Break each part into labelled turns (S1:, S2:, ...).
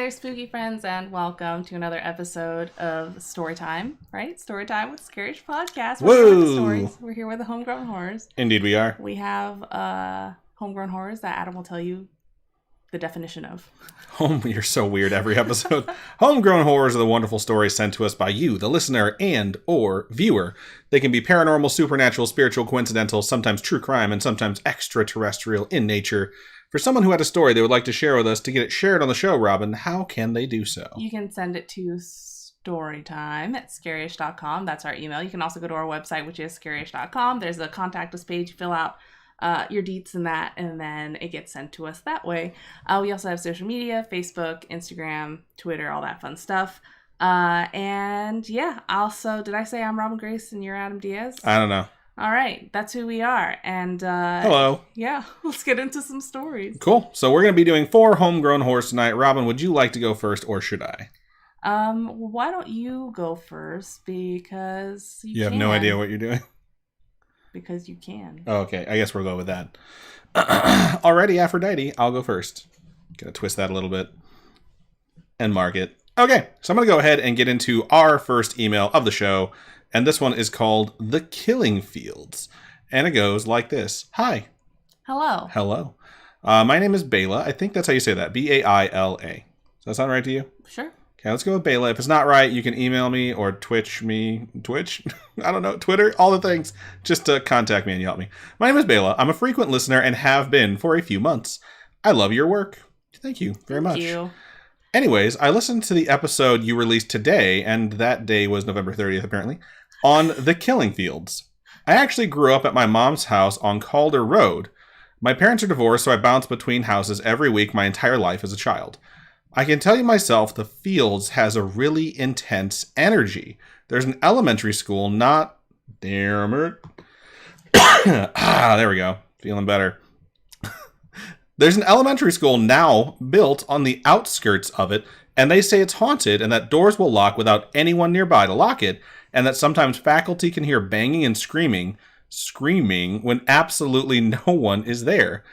S1: there, spooky friends, and welcome to another episode of Storytime, right? Storytime with Scaryish Podcast. We're here with the stories. We're here with the homegrown horrors.
S2: Indeed we are.
S1: We have homegrown horrors that Adam will tell you the definition of.
S2: You're so weird every episode. Homegrown horrors are the wonderful stories sent to us by you, the listener and or viewer. They can be paranormal, supernatural, spiritual, coincidental, sometimes true crime, and sometimes extraterrestrial in nature. For someone who had a story they would like to share with us to get it shared on the show, Robin, how can they do so?
S1: You can send it to storytime@scaryish.com. That's our email. You can also go to our website, which is scaryish.com. There's a contact us page. Fill out your deets and that, and then it gets sent to us that way. We also have social media, Facebook, Instagram, Twitter, all that fun stuff. And yeah, also, did I say I'm Robin Grace and you're Adam Diaz?
S2: I don't know.
S1: All right, that's who we are. And
S2: hello.
S1: Yeah, let's get into some stories.
S2: Cool. So we're going to be doing 4 homegrown horrors tonight. Robin, would you like to go first, or should I?
S1: Why don't you go first? Because you
S2: have no idea what you're doing.
S1: Because you can.
S2: Oh, okay, I guess we'll go with that. Alrighty, Aphrodite, I'll go first. Gonna twist that a little bit and mark it. Okay, so I'm gonna go ahead and get into our first email of the show, and this one is called The Killing Fields, and it goes like this. Hi.
S1: Hello.
S2: Hello. My name is Bela. I think that's how you say that. Baila. Does that sound right to you?
S1: Sure.
S2: Okay, let's go with Bela. If it's not right, you can email me or Twitch me. Twitch? I don't know. Twitter? All the things. Just to contact me and you help me. My name is Bela. I'm a frequent listener and have been for a few months. I love your work. Thank you very much.
S1: Thank you.
S2: Anyways, I listened to the episode you released today, and that day was November 30th, apparently, on The Killing Fields. I actually grew up at my mom's house on Calder Road. My parents are divorced, so I bounced between houses every week my entire life as a child. I can tell you myself, the Fields has a really intense energy. There's an elementary school, not... Damn it. There we go. Feeling better. There's an elementary school now built on the outskirts of it, and they say it's haunted and that doors will lock without anyone nearby to lock it, and that sometimes faculty can hear banging and screaming when absolutely no one is there.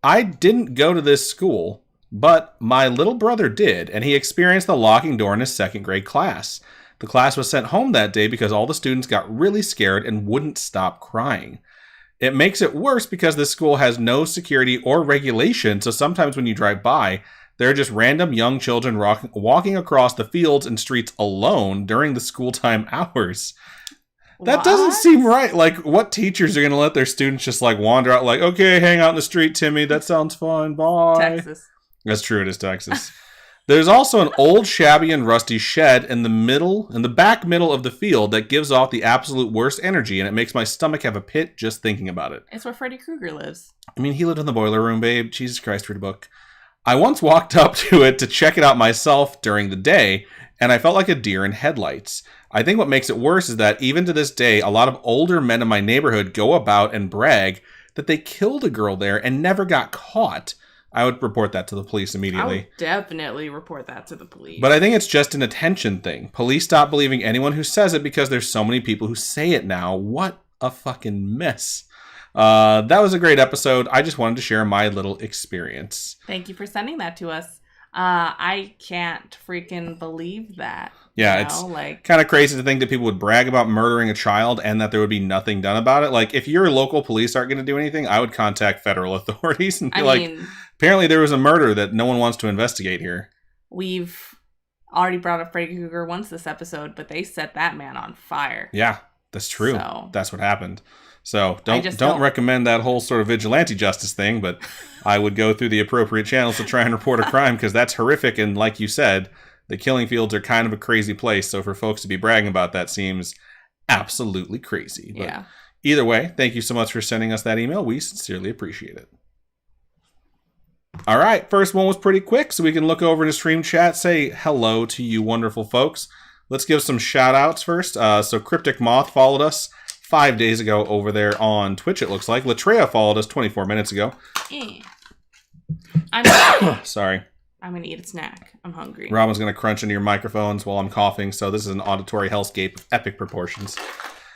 S2: I didn't go to this school, but my little brother did, and he experienced the locking door in his 2nd grade class. The class was sent home that day because all the students got really scared and wouldn't stop crying. It makes it worse because this school has no security or regulation, so sometimes when you drive by, there are just random young children walking across the fields and streets alone during the school time hours. That doesn't seem right. Like, what teachers are going to let their students just, like, wander out like, okay, hang out in the street, Timmy. That sounds fun. Bye.
S1: Texas.
S2: That's true. It is Texas. There's also an old, shabby, and rusty shed in the back middle of the field that gives off the absolute worst energy, and it makes my stomach have a pit just thinking about it.
S1: It's where Freddy Krueger lives.
S2: I mean, he lived in the boiler room, babe. Jesus Christ, read a book. I once walked up to it to check it out myself during the day, and I felt like a deer in headlights. I think what makes it worse is that even to this day, a lot of older men in my neighborhood go about and brag that they killed a girl there and never got caught. I would report that to the police immediately.
S1: I would definitely report that to the police.
S2: But I think it's just an attention thing. Police stop believing anyone who says it because there's so many people who say it now. What a fucking mess. That was a great episode. I just wanted to share my little experience.
S1: Thank you for sending that to us. I can't freaking believe that.
S2: Yeah, it's kind of crazy to think that people would brag about murdering a child and that there would be nothing done about it. Like, if your local police aren't going to do anything, I would contact federal authorities and be apparently there was a murder that no one wants to investigate here.
S1: We've already brought up Freddy Krueger once this episode, but they set that man on fire.
S2: Yeah, that's true. So, that's what happened. So don't recommend that whole sort of vigilante justice thing, but I would go through the appropriate channels to try and report a crime because that's horrific. And like you said, the killing fields are kind of a crazy place. So for folks to be bragging about that seems absolutely crazy. But
S1: yeah.
S2: Either way, thank you so much for sending us that email. We sincerely appreciate it. All right. First one was pretty quick, so we can look over to stream chat, say hello to you wonderful folks. Let's give some shout outs first. So Cryptic Moth followed us 5 days ago over there on Twitch, it looks like. Latreia followed us 24 minutes ago. Sorry.
S1: I'm going to eat a snack. I'm hungry.
S2: Robin's going to crunch into your microphones while I'm coughing, so this is an auditory hellscape of epic proportions.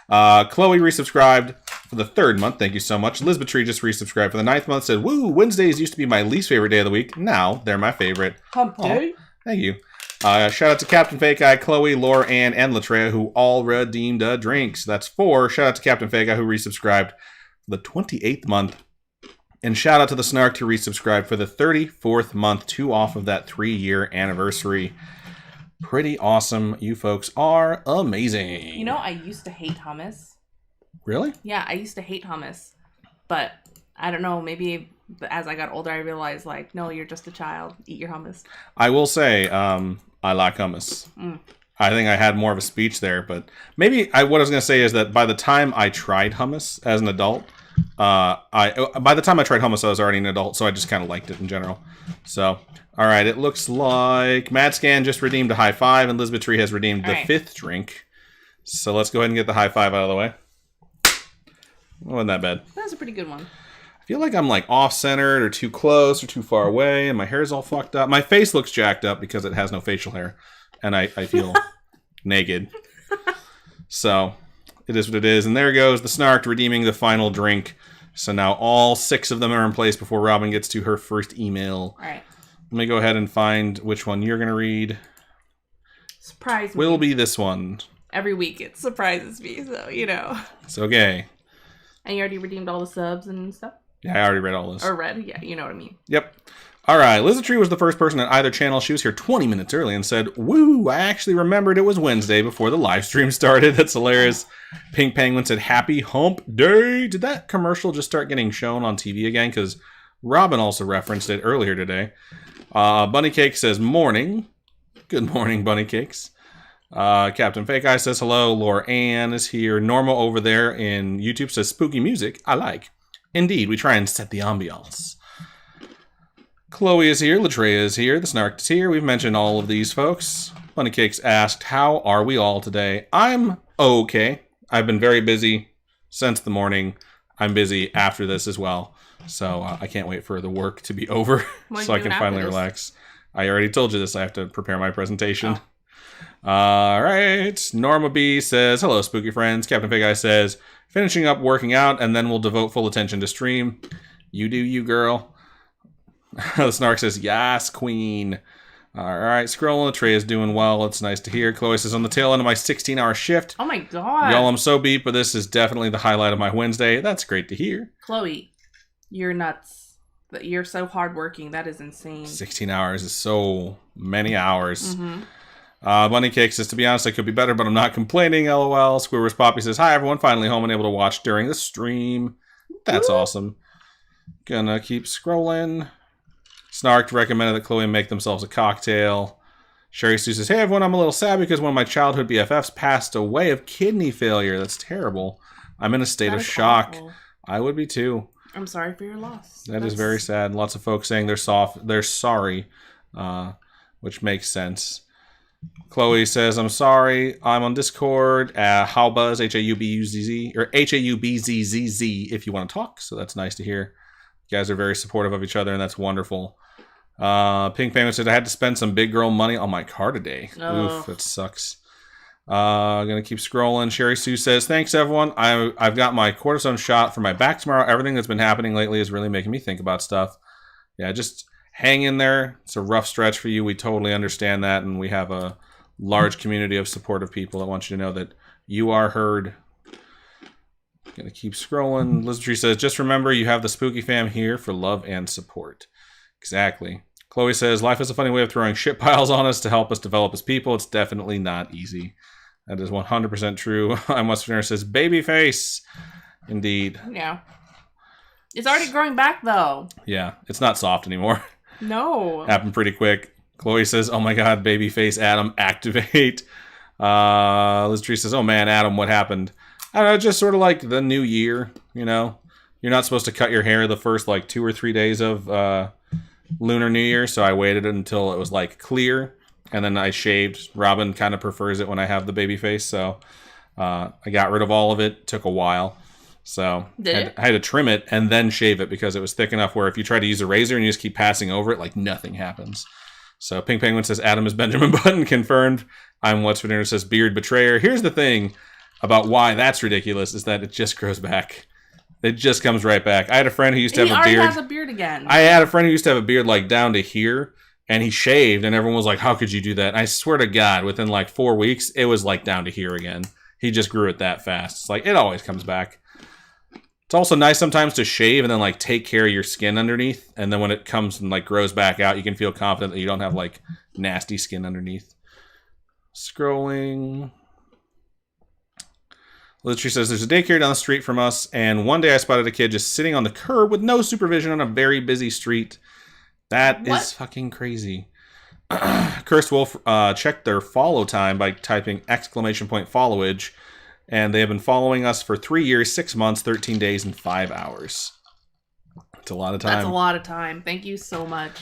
S2: Chloe resubscribed for the 3rd month. Thank you so much. Liz Batry just resubscribed for the 9th month. Said, woo, Wednesdays used to be my least favorite day of the week. Now they're my favorite.
S1: Hump day.
S2: Thank you. Shout out to Captain Fake Eye, Chloe, Laura, Ann, and Latreia, who all redeemed drinks. That's 4. Shout out to Captain Fake Eye, who resubscribed for the 28th month. And shout out to the Snark, who resubscribed for the 34th month, 2 off of that 3-year anniversary. Pretty awesome. You folks are amazing.
S1: You know, I used to hate hummus.
S2: Really?
S1: Yeah, I used to hate hummus. But I don't know, maybe as I got older, I realized, like, no, you're just a child. Eat your hummus.
S2: I will say, I like hummus. I think I had more of a speech there, but maybe what I was going to say is that by the time I tried hummus as an adult, I was already an adult, so I just kind of liked it in general. So, all right, it looks like Matscan just redeemed a high five, and Elizabeth Tree has redeemed the 5th drink. So let's go ahead and get the high five out of the way. Wasn't that bad.
S1: That was a pretty good one.
S2: I feel like I'm like off-centered or too close or too far away, and my hair's all fucked up. My face looks jacked up because it has no facial hair, and I feel naked. So it is what it is. And there goes the Snark redeeming the final drink. So now all 6 of them are in place before Robin gets to her first email.
S1: All right.
S2: Let me go ahead and find which one you're going to read.
S1: Surprise me.
S2: Will be this one.
S1: Every week it surprises me, so, you know.
S2: It's okay.
S1: And you already redeemed all the subs and stuff?
S2: Yeah, I already read all this.
S1: Or read, yeah, you know what I mean.
S2: Yep. All right, Lizard Tree was the first person on either channel. She was here 20 minutes early and said, "Woo, I actually remembered it was Wednesday before the live stream started." That's hilarious. Pink Penguin said, "Happy Hump Day." Did that commercial just start getting shown on TV again? Because Robin also referenced it earlier today. Bunny Cake says, "Morning." Good morning, Bunny Cakes. Captain Fake Eye says, "Hello." Laura Ann is here. Normal over there in YouTube says, "Spooky music, I like." Indeed, we try and set the ambiance. Chloe is here. Latreia is here. The Snark is here. We've mentioned all of these folks. Bunny Cakes asked, "How are we all today?" I'm okay. I've been very busy since the morning. I'm busy after this as well. So I can't wait for the work to be over so I can finally relax. I already told you this. I have to prepare my presentation. Oh. All right. Norma B says, "Hello, spooky friends." Captain Fake Eye says, "Finishing up working out, and then we'll devote full attention to stream." You do you, girl. The Snark says, "Yes, queen." All right. Scrolling. Trey is doing well. It's nice to hear. Chloe says, "On the tail end of my 16-hour shift."
S1: Oh, my God.
S2: Y'all, I'm so beat, but this is definitely the highlight of my Wednesday. That's great to hear.
S1: Chloe, you're nuts. You're so hardworking. That is insane.
S2: 16 hours is so many hours.
S1: Mm-hmm.
S2: Bunny Cake says, "To be honest, I could be better, but I'm not complaining, LOL. Squirrel's Poppy says, "Hi, everyone. Finally home and able to watch during the stream." That's awesome. Gonna keep scrolling. Snark recommended that Chloe make themselves a cocktail. Sherry Sue says, "Hey, everyone. I'm a little sad because one of my childhood BFFs passed away of kidney failure. That's terrible. I'm in a state of shock." Awful. I would be too.
S1: I'm sorry for your loss.
S2: That is very sad. Lots of folks saying they're sorry, which makes sense. Chloe says, "I'm sorry. I'm on Discord. Howbuzz, Haubuzz, or Haubzzz if you want to talk." So that's nice to hear. You guys are very supportive of each other, and that's wonderful. Pink Penguin said, "I had to spend some big girl money on my car today." Oh. Oof, that sucks. Gonna keep scrolling. Sherry Sue says, "Thanks, everyone. I've got my cortisone shot for my back tomorrow. Everything that's been happening lately is really making me think about stuff." Yeah, just hang in there. It's a rough stretch for you. We totally understand that, and we have a large community of supportive people that want you to know that you are heard. Gonna keep scrolling. Lizard Tree says, "Just remember, you have the Spooky Fam here for love and support." Exactly. Chloe says, "Life is a funny way of throwing shit piles on us to help us develop as people. It's definitely not easy." That is 100% true. I'm West Virginia says, "Babyface." Indeed.
S1: Yeah. It's already growing back, though.
S2: Yeah, it's not soft anymore.
S1: No.
S2: Happened pretty quick. Chloe says, "Oh my God, babyface Adam, activate." Liz Tree says, "Oh man, Adam, what happened?" I don't know, just sort of like the new year, you know? You're not supposed to cut your hair the first like 2 or 3 days of Lunar New Year, so I waited until it was like clear, and then I shaved. Robin kind of prefers it when I have the baby face, so I got rid of all of it. Took a while. So I had to trim it and then shave it because it was thick enough where if you try to use a razor and you just keep passing over it, like nothing happens. So Pink Penguin says, "Adam is Benjamin Button," confirmed. I'm What's for Dinner says, "Beard Betrayer." Here's the thing about why that's ridiculous is that it just grows back. It just comes right back. I had a friend who used to have a beard. He already has
S1: a beard again.
S2: I had a friend who used to have a beard like down to here, And he shaved, and everyone was like, how could you do that? And I swear to God, within like 4 weeks, it was like down to here again. He just grew it that fast. It's like, it always comes back. It's also nice sometimes to shave and then like take care of your skin underneath. And then when it comes and like grows back out, you can feel confident that you don't have like nasty skin underneath. Scrolling. Literally says, there's a daycare down the street from us, and one day I spotted a kid just sitting on the curb with no supervision on a very busy street. That is fucking crazy. Cursed Wolf checked their follow time by typing ! Followage, and they have been following us for 3 years, 6 months, 13 days, and 5 hours. It's a lot of time.
S1: That's a lot of time. Thank you so much.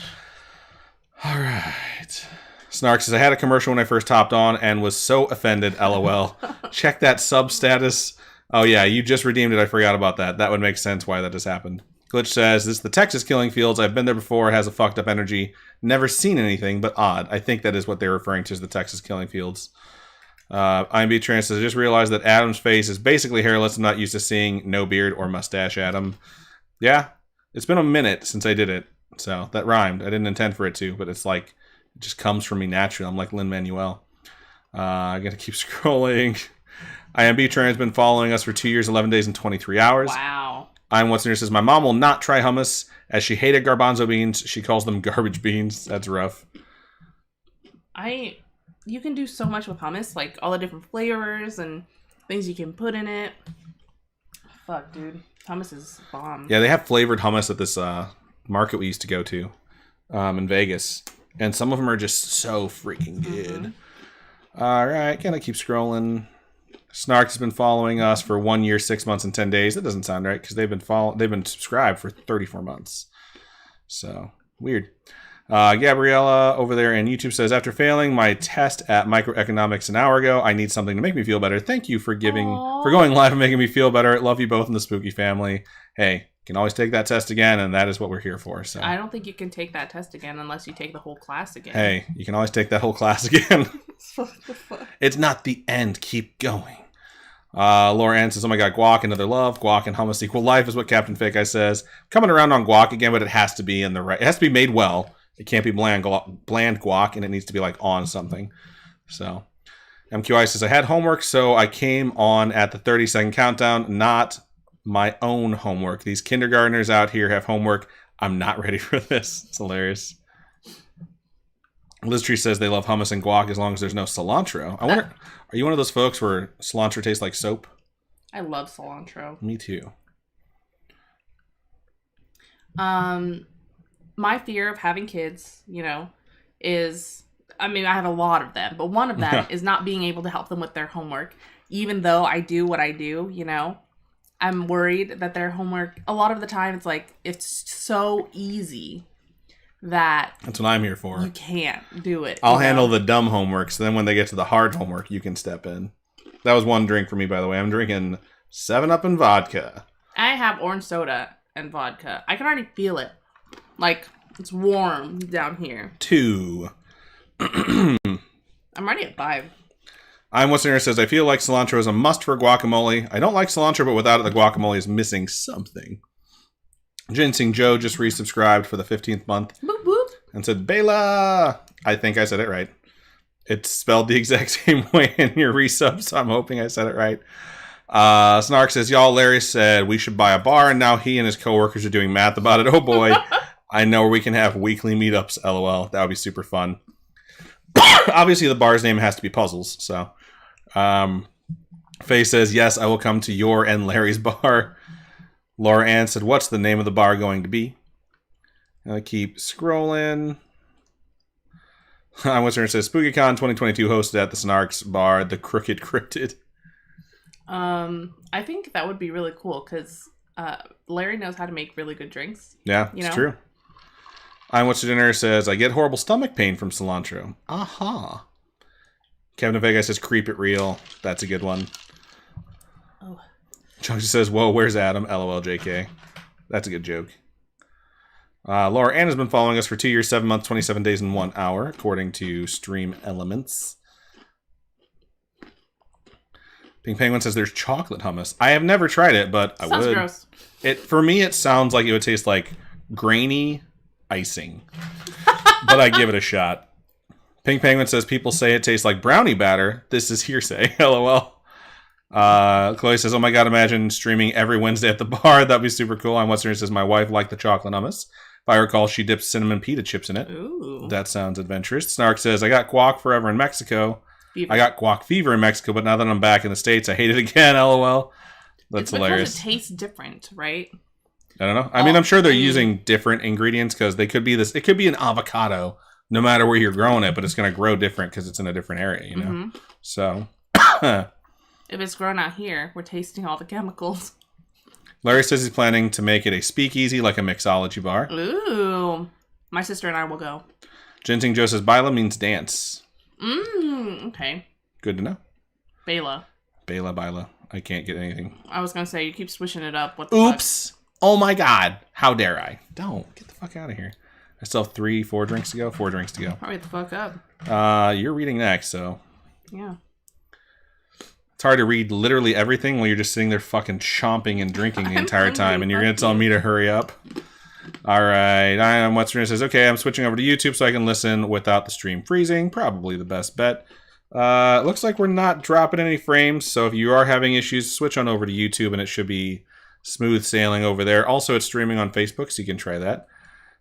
S2: All right. Snark says, I had a commercial when I first hopped on and was so offended, LOL. Check that sub status. Oh, yeah, you just redeemed it. I forgot about that. That would make sense why that just happened. Glitch says, this is the Texas Killing Fields. I've been there before. It has a fucked up energy. Never seen anything, but odd. I think that is what they're referring to as the Texas Killing Fields. IMB Trans says, I just realized that Adam's face is basically hairless. I'm not used to seeing no beard or mustache Adam. Yeah, it's been a minute since I did it. So that rhymed. I didn't intend for it to, but it's like, it just comes from me naturally. I'm like Lin-Manuel. I gotta keep scrolling. IMB Train has been following us for 2 years, 11 days, and 23 hours.
S1: Wow.
S2: I'm What's Near says, my mom will not try hummus as she hated garbanzo beans. She calls them garbage beans. That's rough.
S1: You can do so much with hummus, like all the different flavors and things you can put in it. Fuck, dude. Hummus is bomb.
S2: Yeah, they have flavored hummus at this market we used to go to in Vegas. And some of them are just so freaking good. All right, gonna keep scrolling. Snark has been following us for 1 year, 6 months, and 10 days. That doesn't sound right because they've been subscribed for 34 months. So weird. Gabriella over there in YouTube says, after failing my test at microeconomics an hour ago, I need something to make me feel better. Thank you for going live and making me feel better. Love you both in the spooky family. Hey, can always take that test again, and that is what we're here for. So
S1: I don't think you can take that test again unless you take the whole class again.
S2: Hey, you can always take that whole class again. It's not the end. Keep going. Laura Ann says, oh my god, guac, another love. Guac and hummus equal life is what Captain Fake Eye says. Coming around on guac again, but it has to be in the right. It has to be made well. It can't be bland guac, and it needs to be like on something. So MQI says, I had homework, so I came on at the 30-second countdown, not my own homework. These kindergartners out here have homework. I'm not ready for this. It's hilarious. Liz Tree says they love hummus and guac as long as there's no cilantro. I wonder, are you one of those folks where cilantro tastes like soap?
S1: I love cilantro.
S2: Me too.
S1: My fear of having kids, is, I have a lot of them, but one of them is not being able to help them with their homework. Even though I do what I do, I'm worried that their homework, a lot of the time, it's so easy that
S2: that's what I'm here for.
S1: You can't do it.
S2: I'll handle the dumb homework, so then when they get to the hard homework, you can step in. That was one drink for me, by the way. I'm drinking 7-Up and vodka. I
S1: have orange soda and vodka. I can already feel it. Like, it's warm down here.
S2: 2.
S1: I'm already at 5.
S2: I'm What's Near says, I feel like cilantro is a must for guacamole. I don't like cilantro, but without it, the guacamole is missing something. Ginseng Joe just resubscribed for the 15th month.
S1: Boop, boop.
S2: And said, Bela! I think I said it right. It's spelled the exact same way in your resub, so I'm hoping I said it right. Snark says, y'all, Larry said we should buy a bar, and now he and his coworkers are doing math about it. Oh boy. I know where we can have weekly meetups, LOL. That would be super fun. Obviously, the bar's name has to be Puzzles, so. Faye says, yes, I will come to your and Larry's bar. Laura Ann said, what's the name of the bar going to be? I keep scrolling. Western says, SpookyCon 2022 hosted at the Snarks bar, the Crooked Cryptid.
S1: I think that would be really cool because Larry knows how to make really good drinks.
S2: Yeah, it's true. I'm What's for Dinner says, I get horrible stomach pain from cilantro. Aha. Kevin Vega says, creep it real. That's a good one.
S1: Oh.
S2: Chunky says, whoa, where's Adam? LOL JK. That's a good joke. Laura Ann has been following us for 2 years, 7 months, 27 days, and 1 hour, according to Stream Elements. Pink Penguin says there's chocolate hummus. I have never tried it, but I would. Sounds gross. For me, it sounds like it would taste like grainy icing. but I give it a shot. Pink Penguin says, people say it tastes like brownie batter. This is hearsay. LOL. Chloe says, oh my god, imagine streaming every Wednesday at the bar. That'd be super cool. I'm Western says, my wife liked the chocolate hummus. If I recall, she dips cinnamon pita chips in it.
S1: Ooh.
S2: That sounds adventurous. Snark says, I got guac forever in Mexico.
S1: Fever.
S2: I got guac fever in Mexico, but now that I'm back in the States, I hate it again. LOL. That's hilarious.
S1: Because it tastes different, right?
S2: I don't know. I mean, I'm sure they're using different ingredients because they could be this. It could be an avocado, no matter where you're growing it, but it's going to grow different because it's in a different area, you know?
S1: Mm-hmm.
S2: So.
S1: If it's grown out here, we're tasting all the chemicals.
S2: Larry says he's planning to make it a speakeasy, like a mixology bar.
S1: Ooh. My sister and I will go.
S2: Ginseng Joe says Baila means dance.
S1: Okay.
S2: Good to know.
S1: Bela.
S2: Baila. I can't get anything.
S1: I was going to say, you keep swishing it up. What the
S2: Oops. Fuck? Oh my god. How dare I? Don't. Get the fuck out of here. I still have 4 drinks to go. 4 drinks to go.
S1: Hurry the fuck up.
S2: You're reading next, so.
S1: Yeah.
S2: It's hard to read literally everything while you're just sitting there fucking chomping and drinking the entire time, and you're going to tell me to hurry up. All right. I'm Western says, okay, I'm switching over to YouTube so I can listen without the stream freezing. Probably the best bet. Looks like we're not dropping any frames, so if you are having issues, switch on over to YouTube, and it should be smooth sailing over there. Also, it's streaming on Facebook, so you can try that.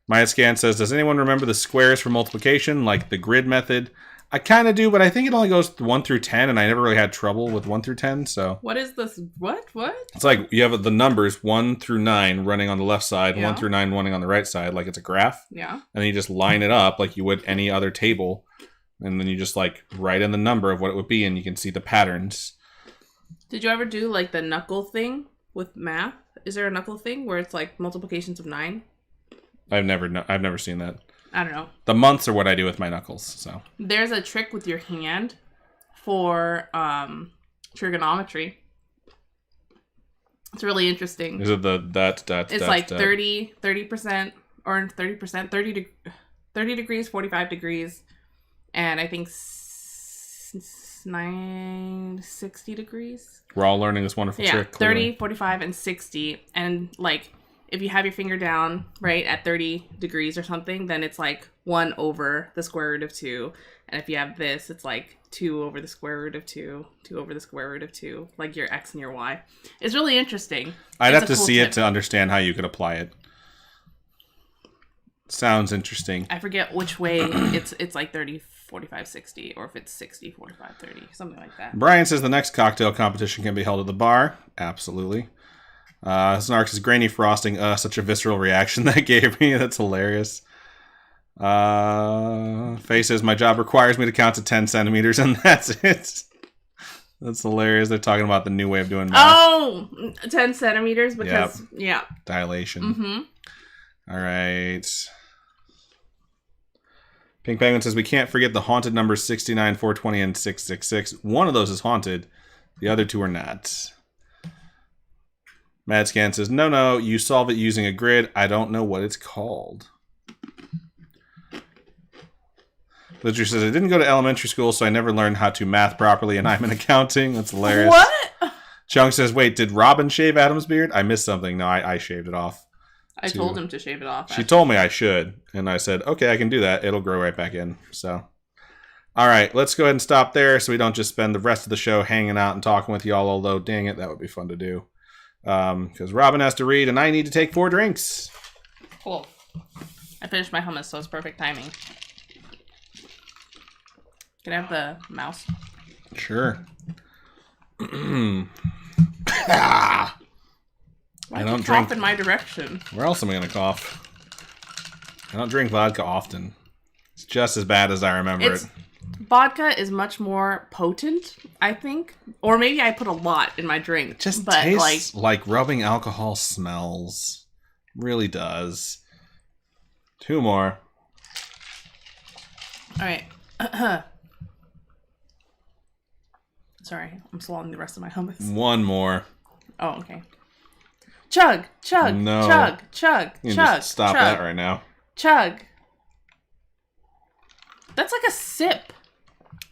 S2: Maya Scan says, does anyone remember the squares for multiplication, like the grid method? I kind of do, but I think it only goes 1 through 10, and I never really had trouble with 1 through 10, so.
S1: What is this? What?
S2: It's like you have the numbers 1 through 9 running on the left side, 1 through 9 running on the right side, like it's a graph.
S1: Yeah.
S2: And then you just line it up like you would any other table, and then you just like write in the number of what it would be, and you can see the patterns.
S1: Did you ever do like the knuckle thing with math? Is there a knuckle thing where it's like multiplications of 9?
S2: I've never seen that.
S1: I don't know.
S2: The months are what I do with my knuckles, so.
S1: There's a trick with your hand for trigonometry. It's really interesting.
S2: Is it
S1: It's like 30% or 30%, 30 degrees, 45 degrees, and I think 60 degrees.
S2: We're all learning this wonderful trick.
S1: 30, 45, and 60. And like, if you have your finger down, right, at 30 degrees or something, then it's like 1 over the square root of 2. And if you have this, it's like 2 over the square root of 2, 2 over the square root of 2, like your x and your y. It's really interesting.
S2: I'd have to see it to understand how you could apply it. Sounds interesting.
S1: I forget which way it's like 30, 45, 60, or if it's 60, 45, 30, something like that.
S2: Brian says the next cocktail competition can be held at the bar. Absolutely. Snark says grainy frosting. Such a visceral reaction that gave me. That's hilarious. Faye says my job requires me to count to 10 centimeters, and that's it. That's hilarious. They're talking about the new way of doing math.
S1: Oh, 10 centimeters because, yeah.
S2: Dilation.
S1: Mm-hmm.
S2: All right. Pink Penguin says we can't forget the haunted numbers 69, 420, and 666. One of those is haunted. The other 2 are not. Mad Scan says, no, you solve it using a grid. I don't know what it's called. Literature says, I didn't go to elementary school, so I never learned how to math properly, and I'm in accounting. That's hilarious.
S1: What?
S2: Chunk says, wait, did Robin shave Adam's beard? I missed something. No, I shaved it off.
S1: I told him to shave it off.
S2: She told me I should, and I said, okay, I can do that. It'll grow right back in. So, all right, let's go ahead and stop there so we don't just spend the rest of the show hanging out and talking with y'all, although, dang it, that would be fun to do. Because Robin has to read, and I need to take 4 drinks.
S1: Cool. I finished my hummus, so it's perfect timing. Can I have the mouse?
S2: Sure.
S1: Why
S2: I don't
S1: cough
S2: drink
S1: in my direction.
S2: Where else am I going to cough? I don't drink vodka often. It's just as bad as I remember it.
S1: Vodka is much more potent, I think. Or maybe I put a lot in my drink.
S2: It just tastes like rubbing alcohol smells. Really does. 2 more.
S1: All right. Sorry, I'm swallowing the rest of my hummus.
S2: 1 more.
S1: Oh, okay. Chug, chug,
S2: no.
S1: chug, chug,
S2: you can
S1: chug.
S2: Just stop
S1: chug,
S2: that right now.
S1: Chug. That's like a sip.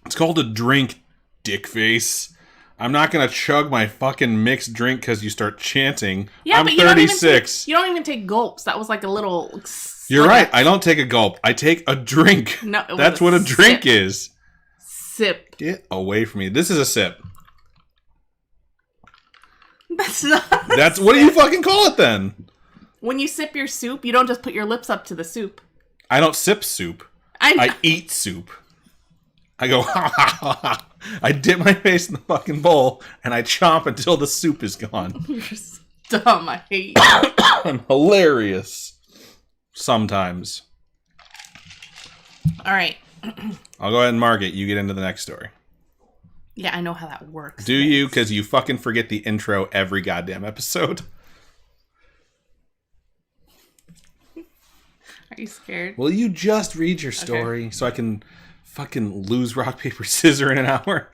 S2: It's called a drink, dickface. I'm not going to chug my fucking mixed drink because you start chanting.
S1: Yeah,
S2: I'm
S1: but
S2: 36.
S1: You don't even take gulps. That was like a little
S2: You're right. I don't take a gulp. I take a drink.
S1: No,
S2: that's what a drink is.
S1: Sip.
S2: Get away from me. This is a sip.
S1: That's not.
S2: That's what do you fucking call it then?
S1: When you sip your soup, you don't just put your lips up to the soup.
S2: I don't sip soup. I eat soup. I go, ha ha ha ha. I dip my face in the fucking bowl and I chomp until the soup is gone.
S1: You're so dumb. I hate you.
S2: I'm hilarious. Sometimes.
S1: All right.
S2: I'll go ahead and mark it. You get into the next story.
S1: Yeah, I know how that works.
S2: Do you? Because you fucking forget the intro every goddamn episode.
S1: Are you scared?
S2: Will you just read your story so I can fucking lose rock, paper, scissors in an hour?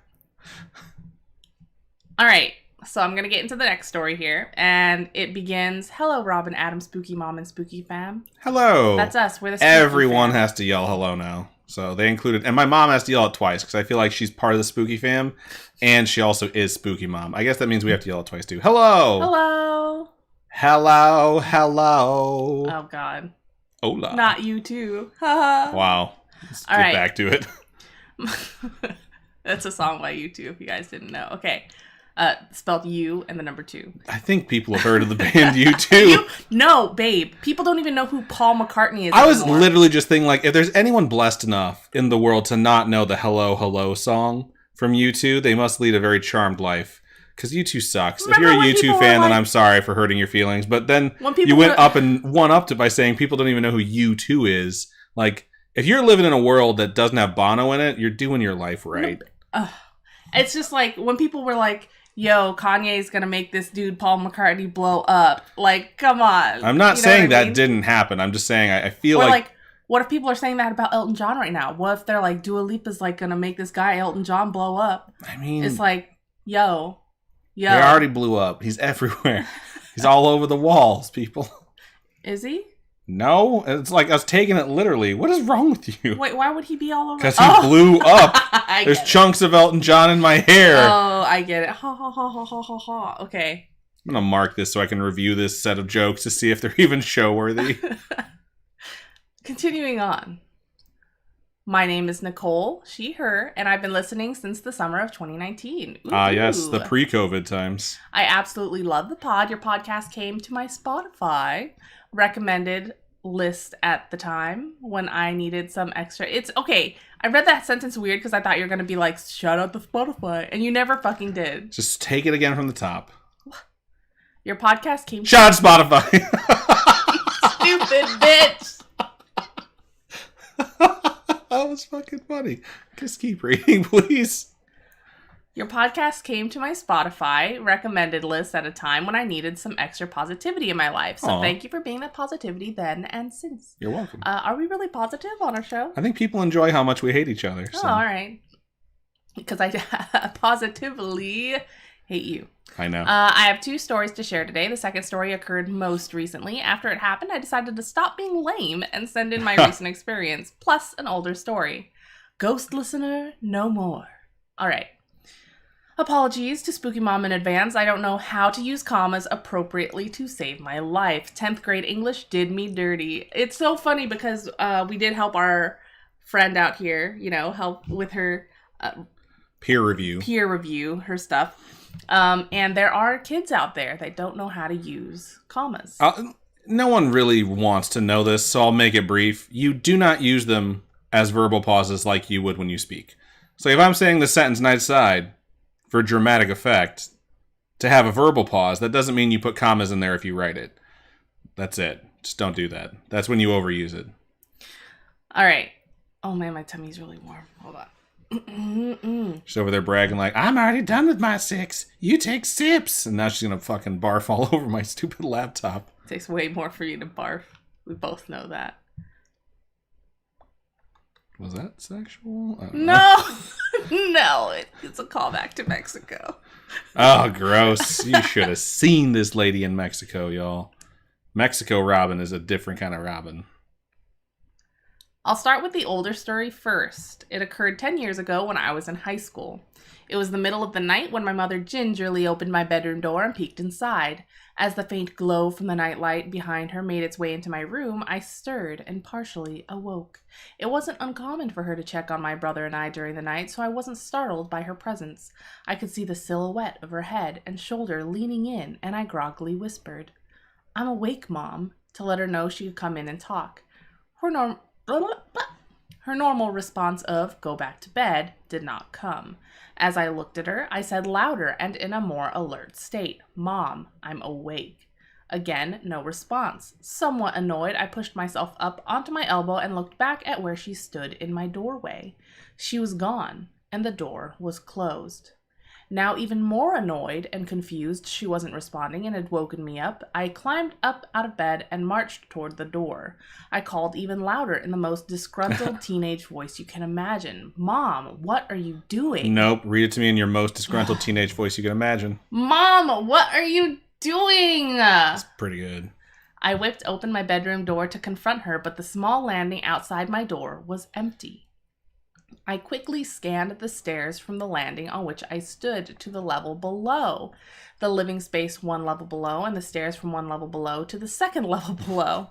S1: All right. So I'm going to get into the next story here. And it begins, hello, Robin, Adam, Spooky Mom, and Spooky Fam.
S2: Hello.
S1: That's us. We're the Spooky
S2: Everyone
S1: fam.
S2: has to yell hello now. So they included, and my mom has to yell it twice because I feel like she's part of the Spooky Fam. And she also is Spooky Mom. I guess that means we have to yell it twice too. Hello.
S1: Hello.
S2: Hello. Hello.
S1: Oh, God.
S2: Hola.
S1: Not you too.
S2: Wow. Let's
S1: All
S2: get
S1: right.
S2: back to it.
S1: That's a song by U2 if you guys didn't know. Okay. Spelled U and the number 2.
S2: I think people have heard of the band U2.
S1: No, babe. People don't even know who Paul McCartney is
S2: I was
S1: anymore.
S2: literally just thinking, like, if there's anyone blessed enough in the world to not know the Hello, Hello song from U2, they must lead a very charmed life. Because U2 sucks.
S1: Remember
S2: if you're a
S1: when people
S2: U2
S1: were
S2: fan, then
S1: like-
S2: I'm sorry for hurting your feelings. But then
S1: When people
S2: you went
S1: were-
S2: up and one-upped it by saying people don't even know who U2 is. Like, if you're living in a world that doesn't have Bono in it, you're doing your life right.
S1: It's just like when people were like, yo, Kanye's gonna make this dude Paul McCartney blow up. Like, come on.
S2: I'm not
S1: You know
S2: saying
S1: what I
S2: that
S1: mean?
S2: didn't happen. I'm just saying I feel
S1: Or
S2: like
S1: what if people are saying that about Elton John right now? What if they're like, Dua Lipa's like gonna make this guy Elton John blow up?
S2: I mean,
S1: It's like, yo.
S2: he already blew up. He's everywhere. He's all over the walls, people.
S1: Is he?
S2: No, it's like I was taking it literally. What is wrong with you?
S1: Wait, why would he be all over?
S2: Because he blew up.
S1: I
S2: There's
S1: get it.
S2: chunks of Elton John in my hair.
S1: Oh, I get it. Ha ha ha ha ha ha ha. Okay.
S2: I'm gonna mark this so I can review this set of jokes to see if they're even show worthy.
S1: Continuing on. My name is Nicole, she, her, and I've been listening since the summer of 2019.
S2: Yes, the
S1: Ooh.
S2: pre-COVID times.
S1: I absolutely love the pod. Your podcast came to my Spotify recommended list at the time when I needed some extra. It's okay. I read that sentence weird because I thought you were going to be like, shout out to Spotify. And you never fucking did.
S2: Just take it again from the top.
S1: Your podcast came to
S2: Shout out Spotify.
S1: stupid bitch.
S2: That was fucking funny. Just keep reading, please.
S1: Your podcast came to my Spotify recommended list at a time when I needed some extra positivity in my life. So
S2: Aw.
S1: thank you for being that positivity then and since.
S2: You're welcome.
S1: Are we really positive on our show?
S2: I think people enjoy how much we hate each other.
S1: Oh,
S2: So.
S1: all right. Because I positively hate you.
S2: I know.
S1: I have 2 stories to share today. The second story occurred most recently. After it happened, I decided to stop being lame and send in my recent experience, plus an older story. Ghost listener, no more. All right. Apologies to Spooky Mom in advance. I don't know how to use commas appropriately to save my life. 10th grade English did me dirty. It's so funny because we did help our friend out here, help with her
S2: Peer review
S1: her stuff. And there are kids out there that don't know how to use commas.
S2: No one really wants to know this, so I'll make it brief. You do not use them as verbal pauses like you would when you speak. So if I'm saying the sentence night side for dramatic effect, to have a verbal pause, that doesn't mean you put commas in there if you write it. That's it. Just don't do that. That's when you overuse it.
S1: All right. Oh man, my tummy's really warm. Hold on.
S2: She's over there bragging like, I'm already done with my 6. You take sips. And now she's going to fucking barf all over my stupid laptop.
S1: It takes way more for you to barf. We both know that.
S2: Was that sexual? I don't know.
S1: No, it's a callback to Mexico.
S2: Oh, gross. You should have seen this lady in Mexico, y'all. Mexico Robin is a different kind of Robin.
S1: I'll start with the older story first. It occurred 10 years ago when I was in high school. It was the middle of the night when my mother gingerly opened my bedroom door and peeked inside. As the faint glow from the nightlight behind her made its way into my room, I stirred and partially awoke. It wasn't uncommon for her to check on my brother and I during the night, so I wasn't startled by her presence. I could see the silhouette of her head and shoulder leaning in, and I groggily whispered, "I'm awake, Mom," to let her know she could come in and talk. Her normal response of, "Go back to bed," did not come. As I looked at her, I said louder and in a more alert state, "Mom, I'm awake." Again, no response. Somewhat annoyed, I pushed myself up onto my elbow and looked back at where she stood in my doorway. She was gone, and the door was closed. Now even more annoyed and confused she wasn't responding and had woken me up, I climbed up out of bed and marched toward the door. I called even louder in the most disgruntled teenage voice you can imagine. "Mom, what are you doing?"
S2: Nope. Read it to me in your most disgruntled teenage voice you can imagine.
S1: "Mom, what are you doing?"
S2: It's pretty good.
S1: I whipped open my bedroom door to confront her, but the small landing outside my door was empty. I quickly scanned the stairs from the landing on which I stood to the level below, the living space one level below, and the stairs from one level below to the second level below.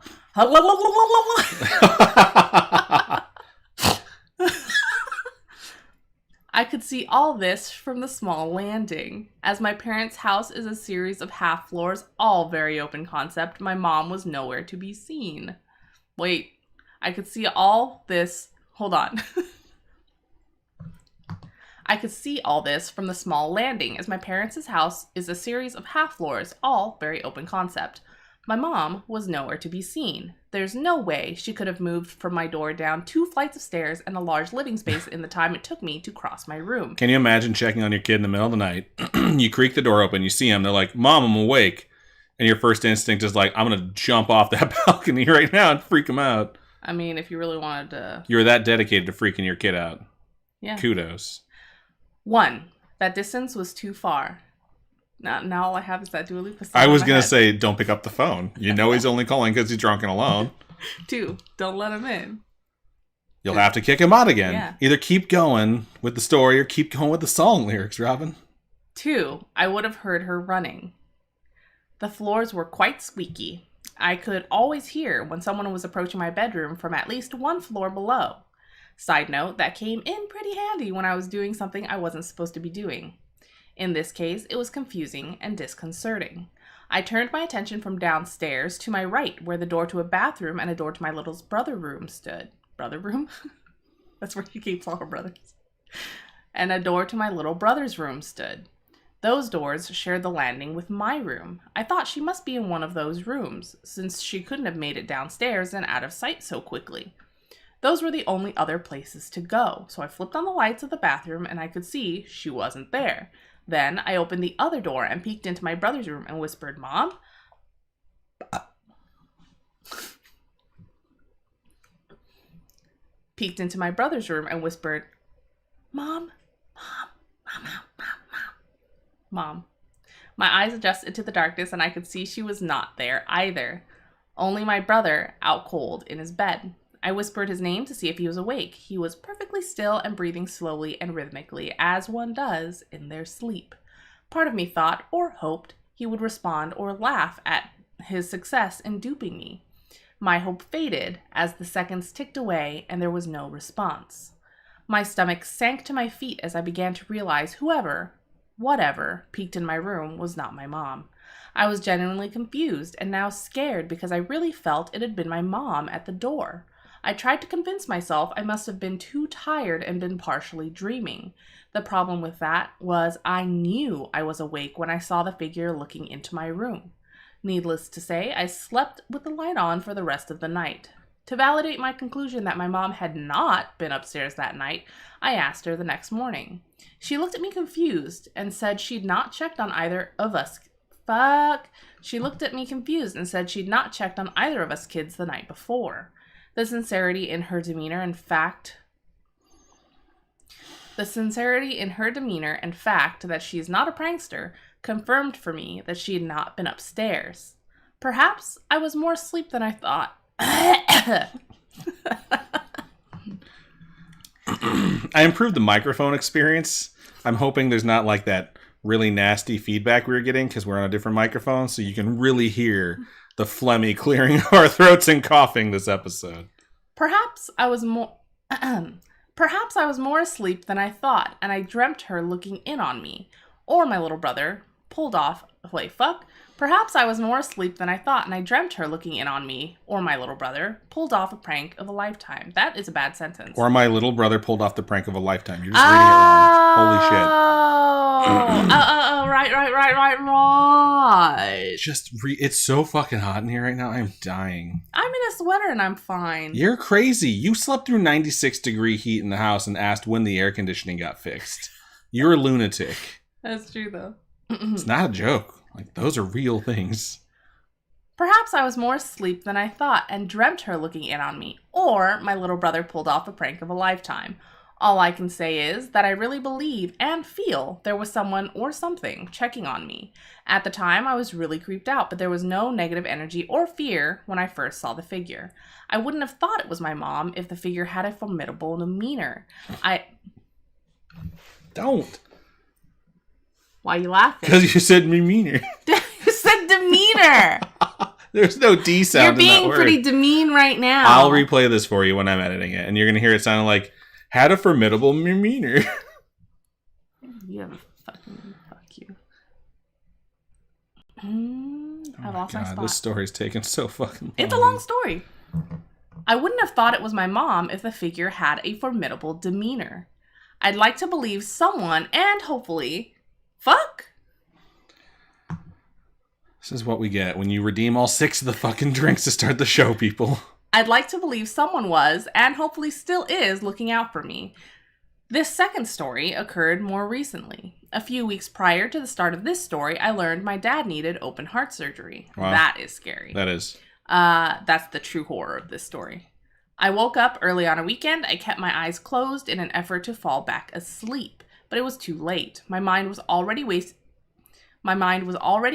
S1: I could see all this from the small landing. As my parents' house is a series of half floors, all very open concept, my mom was nowhere to be seen. Wait, I could see all this. Hold on. I could see all this from the small landing, as my parents' house is a series of half floors, all very open concept. My mom was nowhere to be seen. There's no way she could have moved from my door down 2 flights of stairs and a large living space in the time it took me to cross my room.
S2: Can you imagine checking on your kid in the middle of the night? You creak the door open, you see them, they're like, "Mom, I'm awake." And your first instinct is like, "I'm going to jump off that balcony right now and freak them out."
S1: I mean, if you really wanted to...
S2: You're that dedicated to freaking your kid out.
S1: Yeah.
S2: Kudos.
S1: 1. That distance was too far. Now all I have is that Dua Lipa song.
S2: I was going to say, don't pick up the phone. You know he's only calling because he's drunk and alone.
S1: 2. Don't let him in.
S2: You'll have to kick him out again.
S1: Yeah.
S2: Either keep going with the story or keep going with the song lyrics, Robin.
S1: 2. I would have heard her running. The floors were quite squeaky. I could always hear when someone was approaching my bedroom from at least 1 floor below. Side note, that came in pretty handy when I was doing something I wasn't supposed to be doing. In this case, it was confusing and disconcerting. I turned my attention from downstairs to my right, where the door to a bathroom and a door to my little brother's room stood. Brother room? That's where he keeps all her brothers. And a door to my little brother's room stood. Those doors shared the landing with my room. I thought she must be in one of those rooms, since she couldn't have made it downstairs and out of sight so quickly. Those were the only other places to go, so I flipped on the lights of the bathroom and I could see she wasn't there. Then I opened the other door and peeked into my brother's room and whispered, "Mom?" Peeked into my brother's room and whispered, "Mom, Mom, Mom, Mom, Mom, Mom, Mom." My eyes adjusted to the darkness and I could see she was not there either. Only my brother, out cold in his bed. I whispered his name to see if he was awake. He was perfectly still and breathing slowly and rhythmically, as one does in their sleep. Part of me thought, or hoped, he would respond or laugh at his success in duping me. My hope faded as the seconds ticked away and there was no response. My stomach sank to my feet as I began to realize whatever, peeked in my room was not my mom. I was genuinely confused and now scared because I really felt it had been my mom at the door. I tried to convince myself I must have been too tired and been partially dreaming. The problem with that was I knew I was awake when I saw the figure looking into my room. Needless to say, I slept with the light on for the rest of the night. To validate my conclusion that my mom had not been upstairs that night, I asked her the next morning. She looked at me confused and said she'd not checked on either of us. She looked at me confused and said she'd not checked on either of us kids the night before. The sincerity in her demeanor and fact that she is not a prankster confirmed for me that she had not been upstairs. Perhaps I was more asleep than I thought.
S2: I improved the microphone experience. I'm hoping there's not like that really nasty feedback we were getting because we're on a different microphone, so you can really hear the phlegmy clearing of our throats and coughing this episode.
S1: Perhaps I was more asleep than I thought, and I dreamt her looking in on me. Or my little brother pulled off... Wait, fuck? Perhaps I was more asleep than I thought, and I dreamt her looking in on me. Or my little brother pulled off a prank of a lifetime. That is a bad sentence.
S2: Or my little brother pulled off the prank of a lifetime. You're just reading it wrong. Holy shit.
S1: Right.
S2: It's so fucking hot in here right now. I'm dying.
S1: I'm in a sweater and I'm fine.
S2: You're crazy. You slept through 96-degree heat in the house and asked when the air conditioning got fixed. You're a lunatic.
S1: That's true, though.
S2: It's not a joke. Like, those are real things.
S1: Perhaps I was more asleep than I thought and dreamt her looking in on me. Or my little brother pulled off a prank of a lifetime. All I can say is that I really believe and feel there was someone or something checking on me. At the time, I was really creeped out, but there was no negative energy or fear when I first saw the figure. I wouldn't have thought it was my mom if the figure had a formidable demeanor.
S2: Don't.
S1: Why are you laughing?
S2: Because you said meaner.
S1: You said demeanor.
S2: There's no D sound in that word.
S1: You're being pretty demean right now.
S2: I'll replay this for you when I'm editing it, and you're going to hear it sound like, had a formidable meaner.
S1: You have a fucking... Fuck you. I lost my spot.
S2: This story's taken so fucking long.
S1: It's a long story. I wouldn't have thought it was my mom if the figure had a formidable demeanor. I'd like to believe someone, and hopefully... Fuck!
S2: This is what we get when you redeem all 6 of the fucking drinks to start the show, people.
S1: I'd like to believe someone was, and hopefully still is, looking out for me. This second story occurred more recently. A few weeks prior to the start of this story, I learned my dad needed open heart surgery. Wow. That is scary.
S2: That is.
S1: That's the true horror of this story. I woke up early on a weekend. I kept my eyes closed in an effort to fall back asleep. But it was too late. My mind was already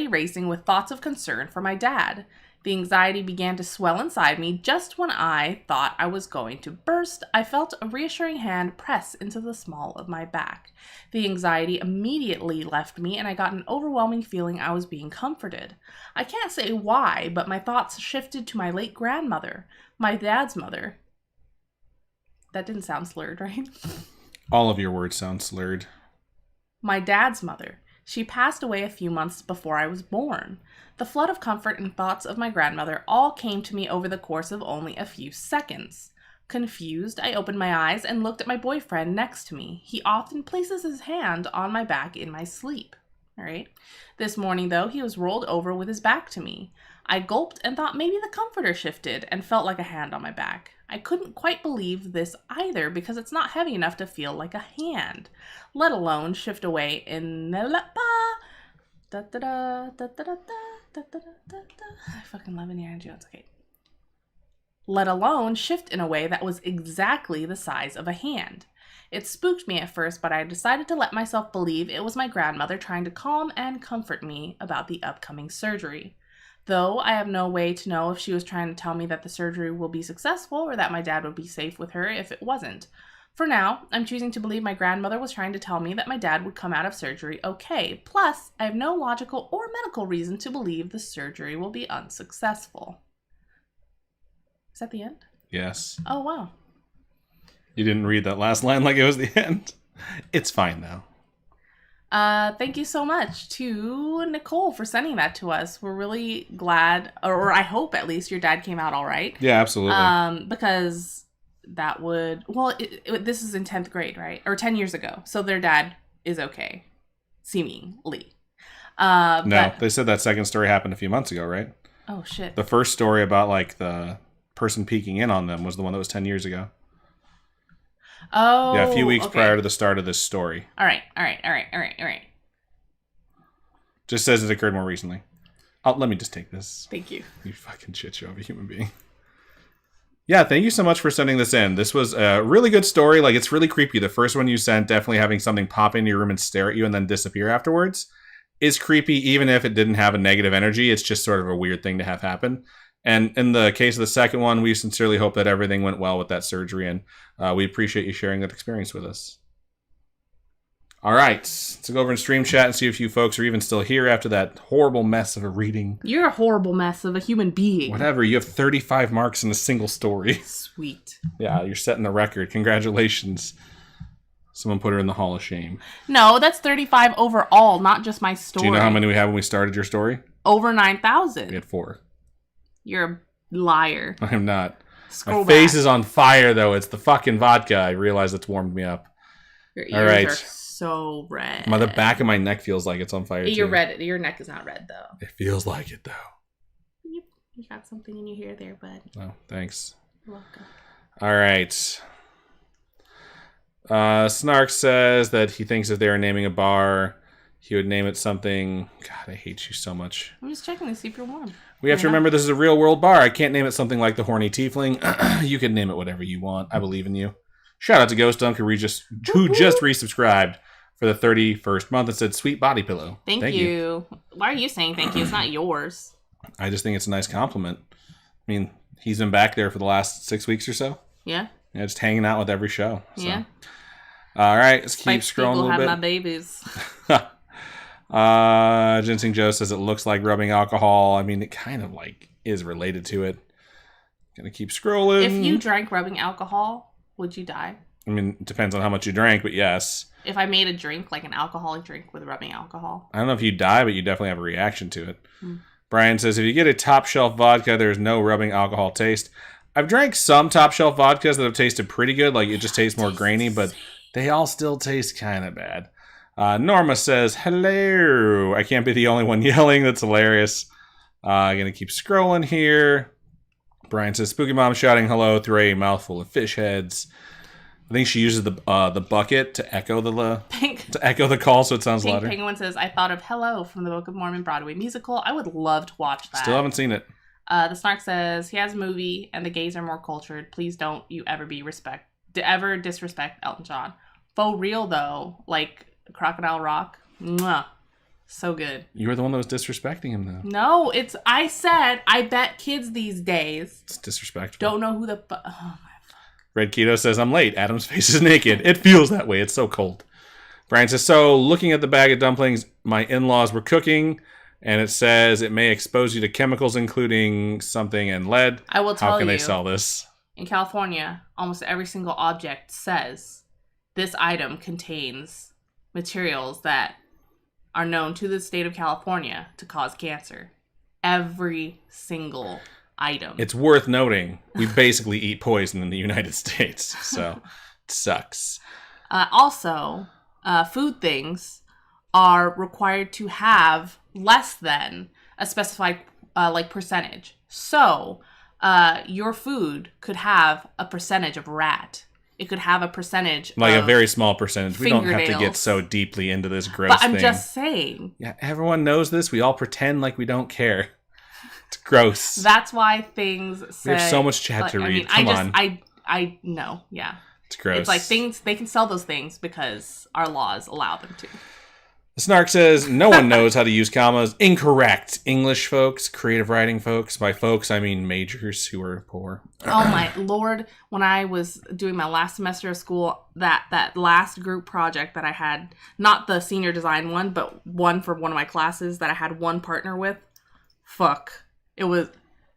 S1: racing with thoughts of concern for my dad. The anxiety began to swell inside me just when I thought I was going to burst. I felt a reassuring hand press into the small of my back. The anxiety immediately left me, and I got an overwhelming feeling I was being comforted. I can't say why, but my thoughts shifted to my late grandmother, my dad's mother. That didn't sound slurred, right?
S2: All of your words sound slurred.
S1: My dad's mother. She passed away a few months before I was born. The flood of comfort and thoughts of my grandmother all came to me over the course of only a few seconds. Confused, I opened my eyes and looked at my boyfriend next to me. He often places his hand on my back in my sleep. All right. This morning, though, he was rolled over with his back to me. I gulped and thought maybe the comforter shifted and felt like a hand on my back. I couldn't quite believe this either because it's not heavy enough to feel like a hand, let alone shift away in I fucking love Indiana Jones. Okay. Let alone shift in a way that was exactly the size of a hand. It spooked me at first, but I decided to let myself believe it was my grandmother trying to calm and comfort me about the upcoming surgery. Though I have no way to know if she was trying to tell me that the surgery will be successful or that my dad would be safe with her if it wasn't. For now, I'm choosing to believe my grandmother was trying to tell me that my dad would come out of surgery okay. Plus, I have no logical or medical reason to believe the surgery will be unsuccessful. Is that the end?
S2: Yes.
S1: Oh, wow.
S2: You didn't read that last line like it was the end. It's fine, though.
S1: Thank you so much to Nicole for sending that to us. We're really glad, or I hope at least, your dad came out all right.
S2: Yeah, absolutely.
S1: Because that would, well, this is in 10th grade, right? Or 10 years ago. So their dad is okay, seemingly.
S2: No, they said that second story happened a few months ago, right?
S1: Oh, shit.
S2: The first story about, like, the person peeking in on them was the one that was 10 years ago.
S1: Oh,
S2: yeah, a few weeks prior to the start of this story.
S1: All right.
S2: Just says it occurred more recently. Let me just take this.
S1: Thank you.
S2: You fucking shit show of a human being. Yeah, thank you so much for sending this in. This was a really good story. Like, it's really creepy. The first one you sent, definitely having something pop into your room and stare at you and then disappear afterwards, is creepy, even if it didn't have a negative energy. It's just sort of a weird thing to have happen. And in the case of the second one, we sincerely hope that everything went well with that surgery, and we appreciate you sharing that experience with us. All right, let's go over and stream chat and see if you folks are even still here after that horrible mess of a reading.
S1: You're a horrible mess of a human being.
S2: Whatever, you have 35 marks in a single story.
S1: Sweet.
S2: Yeah, you're setting the record. Congratulations. Someone put her in the Hall of Shame.
S1: No, that's 35 overall, not just my story.
S2: Do you know how many we had when we started your story?
S1: Over 9,000.
S2: We had 4.
S1: You're a liar.
S2: I'm not.
S1: Scroll
S2: My
S1: back.
S2: face is on fire, though. It's the fucking vodka. I realize it's warmed me up.
S1: Your ears
S2: All right.
S1: are so red.
S2: The back of my neck feels like it's on fire,
S1: You're
S2: too.
S1: red. Your neck is not red, though.
S2: It feels like it, though.
S1: You got something in your hair there, bud.
S2: Oh, thanks.
S1: You're welcome.
S2: All right. Snark says that he thinks if they were naming a bar, he would name it something. God, I hate you so much.
S1: I'm just checking to see if you're warm.
S2: We have to remember this is a real world bar. I can't name it something like the Horny Tiefling. You can name it whatever you want. I believe in you. Shout out to Ghost Dunk who just resubscribed for the 31st month and said, sweet body pillow.
S1: Thank you. Why are you saying thank you? It's not yours.
S2: I just think it's a nice compliment. I mean, he's been back there for the last 6 weeks or so.
S1: Yeah.
S2: Yeah, just hanging out with every show. So.
S1: Yeah.
S2: All right, let's keep
S1: Spiked
S2: scrolling a
S1: people
S2: little bit.
S1: have my babies.
S2: Ginseng Joe says it looks like rubbing alcohol. I mean, it kind of like is related to it. Gonna keep scrolling.
S1: If you drank rubbing alcohol, would you die?
S2: I mean, it depends on how much you drank, but yes.
S1: If I made a drink, like an alcoholic drink with rubbing alcohol.
S2: I don't know if you die, but you definitely have a reaction to it. Brian says, if you get a top shelf vodka, there's no rubbing alcohol taste. I've drank some top shelf vodkas that have tasted pretty good. Like, it just tastes more grainy, but they all still taste kind of bad. Norma says, hello. I can't be the only one yelling. That's hilarious. I'm going to keep scrolling here. Brian says, Spooky Mom shouting hello through a mouthful of fish heads. I think she uses the bucket to echo the call, so it sounds
S1: Pink
S2: louder.
S1: Penguin says, I thought of Hello from the Book of Mormon Broadway musical. I would love to watch that.
S2: Still haven't seen it.
S1: The Snark says, he has a movie and the gays are more cultured. Please don't you ever disrespect Elton John. Faux real, though, like Crocodile Rock. Mwah. So good.
S2: You were the one that was disrespecting him, though.
S1: No, I said, I bet kids these days
S2: It's disrespectful.
S1: don't know who the oh my fuck.
S2: Red Keto says, I'm late. Adam's face is naked. It feels that way. It's so cold. Brian says, so looking at the bag of dumplings my in-laws were cooking, and it says it may expose you to chemicals including something and lead.
S1: I will tell you.
S2: How can they sell this?
S1: In California, almost every single object says this item contains materials that are known to the state of California to cause cancer. Every single item.
S2: It's worth noting, we basically eat poison in the United States, so it sucks.
S1: Also, food things are required to have less than a specified percentage. So, your food could have a percentage of rat. It could have a percentage
S2: like
S1: of
S2: a very small percentage. We don't have to get
S1: fingernails.
S2: so deeply into this gross
S1: But
S2: thing.
S1: I'm just saying.
S2: Yeah, everyone knows this. We all pretend like we don't care. It's gross.
S1: That's why things say...
S2: We have so much chat to read. Come on.
S1: I know, yeah.
S2: It's gross.
S1: It's like things, they can sell those things because our laws allow them to.
S2: The Snark says, no one knows how to use commas. Incorrect. English folks, creative writing folks. By folks, I mean majors who are poor.
S1: Oh my lord. When I was doing my last semester of school, that last group project that I had, not the senior design one, but one for one of my classes that I had one partner with,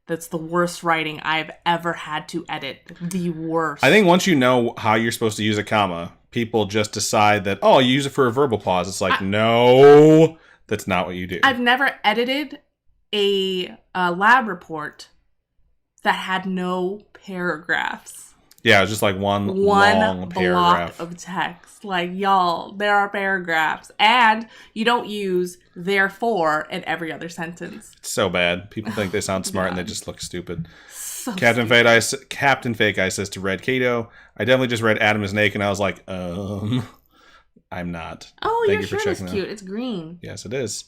S1: that's the worst writing I've ever had to edit. The worst.
S2: I think once you know how you're supposed to use a comma, people just decide that, oh, you use it for a verbal pause. It's like, no, that's not what you do.
S1: I've never edited a lab report that had no paragraphs.
S2: Yeah, it was just like one long paragraph.
S1: Block of text. Like, y'all, there are paragraphs. And you don't use therefore in every other sentence.
S2: It's so bad. People think they sound smart and they just look stupid.
S1: So
S2: Captain Fake Eye says to Red Kato, I definitely just read Adam is naked and I was like, I'm not.
S1: Oh,
S2: Thank
S1: your
S2: you for
S1: shirt is
S2: checking
S1: cute.
S2: that.
S1: It's green.
S2: Yes, it is.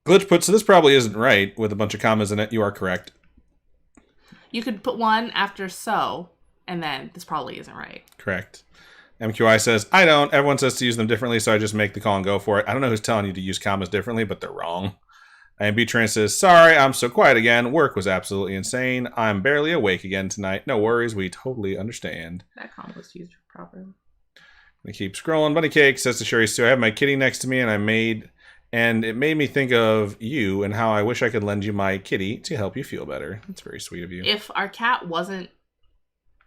S2: Glitch put, so this probably isn't right with a bunch of commas in it. You are correct.
S1: You could put one after so, and then this probably isn't right.
S2: Correct. MQI says, I don't. Everyone says to use them differently, so I just make the call and go for it. I don't know who's telling you to use commas differently, but they're wrong. IMB Trainer says, sorry, I'm so quiet again. Work was absolutely insane. I'm barely awake again tonight. No worries. We totally understand.
S1: That comma was used properly.
S2: I keep scrolling. Bunny Cake says to Sherry Sue, I have my kitty next to me and it made me think of you and how I wish I could lend you my kitty to help you feel better. That's very sweet of you.
S1: If our cat wasn't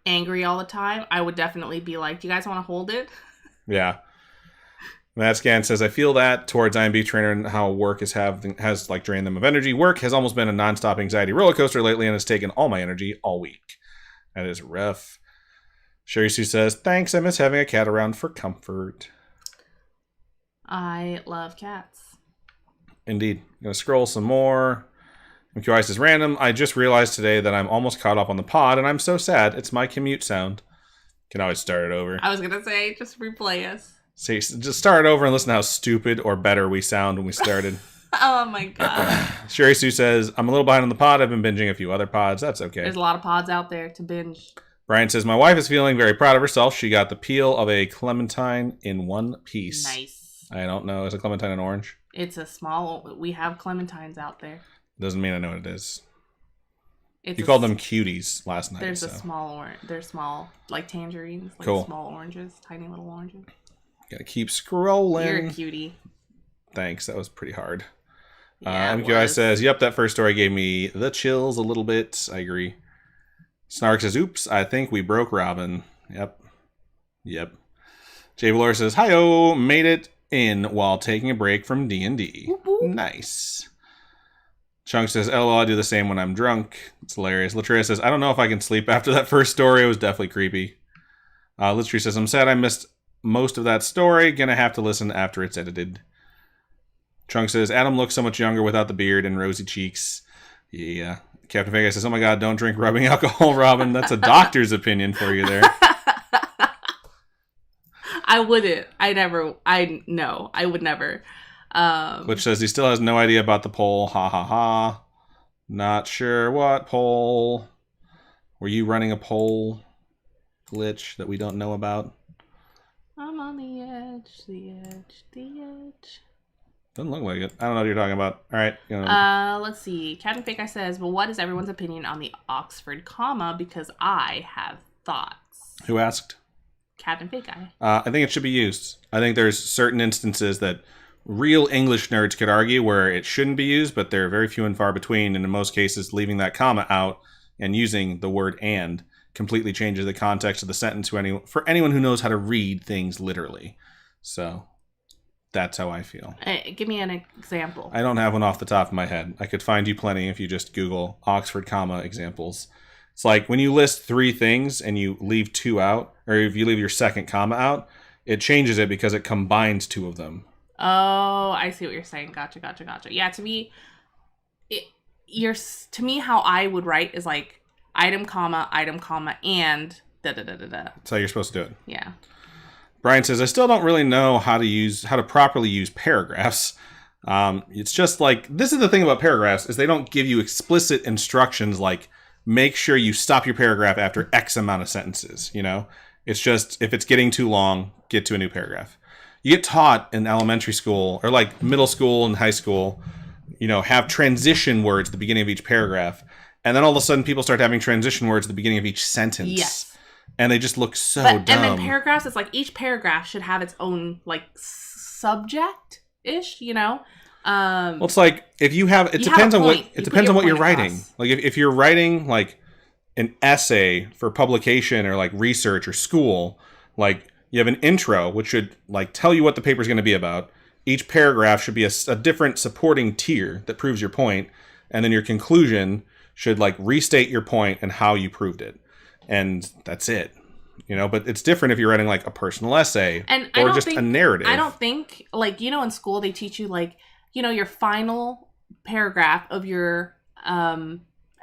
S1: angry all the time, I would definitely be like, do you guys want to hold it?
S2: Yeah. Matt Scan says, I feel that towards IMB Trainer and how work has drained them of energy. Work has almost been a nonstop anxiety roller coaster lately and has taken all my energy all week. That is rough. Sherry Sue says, thanks, I miss having a cat around for comfort.
S1: I love cats.
S2: Indeed. I'm going to scroll some more. MQI says, random. I just realized today that I'm almost caught up on the pod, and I'm so sad. It's my commute sound. Can always start it over.
S1: I was going to say, just replay us.
S2: See, just start it over and listen to how stupid or better we sound when we started.
S1: Oh my god.
S2: Sherry Sue says, I'm a little behind on the pod. I've been binging a few other pods. That's okay.
S1: There's a lot of pods out there to binge.
S2: Brian says, my wife is feeling very proud of herself. She got the peel of a clementine in one piece.
S1: Nice.
S2: I don't know. Is a clementine an orange?
S1: It's a small... We have clementines out there.
S2: Doesn't mean I know what it is. You called them cuties last night.
S1: There's a small orange. They're small, like tangerines. Like
S2: cool.
S1: Small oranges. Tiny little oranges.
S2: Gotta keep scrolling.
S1: You're a cutie.
S2: Thanks. That was pretty hard.
S1: Yeah,
S2: MQI says, yep, that first story gave me the chills a little bit. I agree. Snark says, oops, I think we broke Robin. Yep. Jay Valor says, hi-oh, made it in while taking a break from D&D.
S1: Whoop, whoop.
S2: Nice. Chunk says, LOL, I do the same when I'm drunk. It's hilarious. Latria says, I don't know if I can sleep after that first story. It was definitely creepy. Latria says, I'm sad I missed most of that story. Gonna have to listen after it's edited. Chunk says, Adam looks so much younger without the beard and rosy cheeks. Yeah. Captain Vega says, oh my god, don't drink rubbing alcohol, Robin. That's a doctor's opinion for you there.
S1: I wouldn't. I would never.
S2: Which says he still has no idea about the poll. Ha ha ha. Not sure what poll. Were you running a poll glitch that we don't know about?
S1: I'm on the edge.
S2: Doesn't look like it. I don't know what you're talking about. All right.
S1: Let's see. Captain Fake Eye says, well, what is everyone's opinion on the Oxford comma? Because I have thoughts.
S2: Who asked?
S1: Captain Fake Eye.
S2: I think it should be used. I think there's certain instances that real English nerds could argue where it shouldn't be used, but they're very few and far between. And in most cases, leaving that comma out and using the word and completely changes the context of the sentence for anyone who knows how to read things literally. So that's how I feel.
S1: Give me an example.
S2: I don't have one off the top of my head. I could find you plenty if you just Google Oxford comma examples. It's like when you list 3 things and you leave 2 out, or if you leave your second comma out, it changes it because it combines 2 of them.
S1: Oh, I see what you're saying. Gotcha. Yeah, to me, how I would write is like item, comma, and da-da-da-da-da.
S2: That's how you're supposed to do it.
S1: Yeah.
S2: Brian says, I still don't really know how to properly use paragraphs. It's just like, this is the thing about paragraphs, is they don't give you explicit instructions like, make sure you stop your paragraph after X amount of sentences, you know? It's just, if it's getting too long, get to a new paragraph. You get taught in elementary school, or like middle school and high school, you know, have transition words at the beginning of each paragraph. And then all of a sudden people start having transition words at the beginning of each sentence. Yes. And they just look so dumb.
S1: And then paragraphs, it's like each paragraph should have its own like subject-ish, you know?
S2: Well, it's like if you have, it depends on what you're writing. Like if you're writing like an essay for publication or like research or school, like you have an intro, which should like tell you what the paper is going to be about. Each paragraph should be a different supporting tier that proves your point. And then your conclusion should like restate your point and how you proved it. And that's it. You know, but it's different if you're writing like a personal essay or just a narrative.
S1: I don't think like, you know, in school they teach you like, you know, your final paragraph of your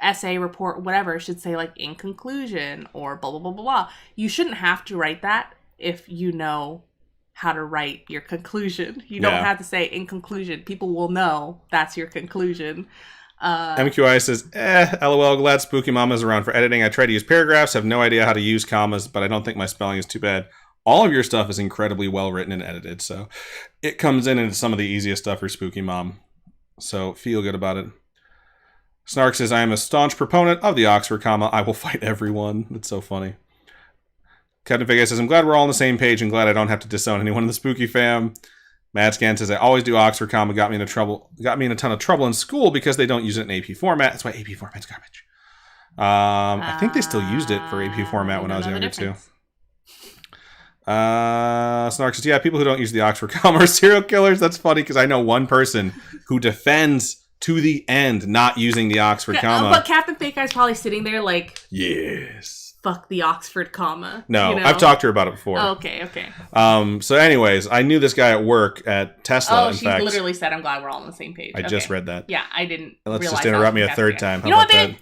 S1: essay, report, whatever should say like in conclusion or blah, blah, blah, blah, blah. You shouldn't have to write that if you know how to write your conclusion. You don't have to say in conclusion. People will know that's your conclusion.
S2: MQI says, LOL, glad Spooky Mama's around for editing. I try to use paragraphs, have no idea how to use commas, but I don't think my spelling is too bad. All of your stuff is incredibly well written and edited, so it comes in and it's some of the easiest stuff for Spooky Mom. So feel good about it. Snark says, I am a staunch proponent of the Oxford comma. I will fight everyone. That's so funny. Captain Vegas says, I'm glad we're all on the same page and glad I don't have to disown anyone in the Spooky fam. Madscan says, I always do Oxford comma. Got me in a ton of trouble in school because they don't use it in AP format. That's why AP format's garbage. I think they still used it for AP format when I was younger too. Snark says, yeah, people who don't use the Oxford comma are serial killers. That's funny because I know one person who defends to the end not using the Oxford comma.
S1: But Captain Fake Guy's probably sitting there like,
S2: yes,
S1: fuck the Oxford comma.
S2: No, I've talked to her about it before.
S1: Oh, okay.
S2: So anyways, I knew this guy at work at Tesla.
S1: Oh, she literally said, I'm glad we're all on the same page.
S2: I just read that.
S1: Yeah, I didn't
S2: Let's just interrupt me a third time.
S1: You know what, babe?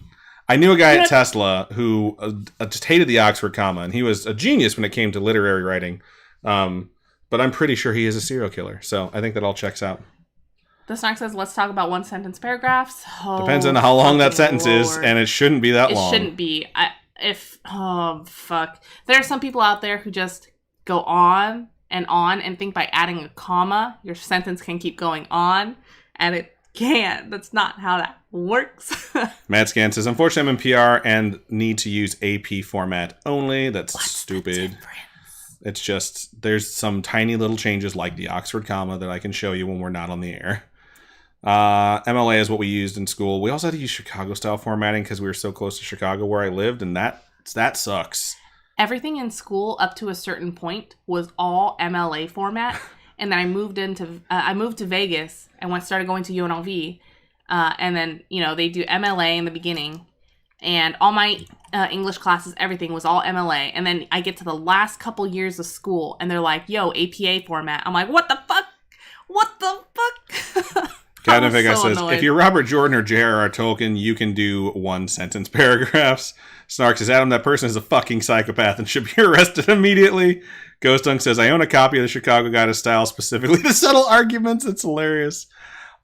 S2: I knew a guy at Tesla who just hated the Oxford comma, and he was a genius when it came to literary writing. But I'm pretty sure he is a serial killer. So I think that all checks out.
S1: The Snark says, let's talk about one-sentence paragraphs.
S2: Depends on how long that sentence is, and it shouldn't be that long.
S1: It shouldn't be. Fuck. There are some people out there who just go on and think by adding a comma, your sentence can keep going on, and it can't. That's not how that works.
S2: Madscan says, unfortunately, I'm in PR and need to use AP format only. That's stupid. It's just, there's some tiny little changes like the Oxford comma that I can show you when we're not on the air. MLA is what we used in school. We also had to use Chicago style formatting because we were so close to Chicago where I lived, and that sucks.
S1: Everything in school up to a certain point was all MLA format, and then I moved to Vegas and started going to UNLV, and then they do MLA in the beginning, and all my English classes, everything was all MLA, and then I get to the last couple years of school, and they're like, "Yo, APA format." I'm like, "What the fuck? What the fuck?"
S2: Captain Vega says, if you're Robert Jordan or J.R.R. Tolkien, you can do one-sentence paragraphs. Snark says, Adam, that person is a fucking psychopath and should be arrested immediately. Ghost Dunk says, I own a copy of the Chicago Guide of Style, specifically the subtle arguments. It's hilarious.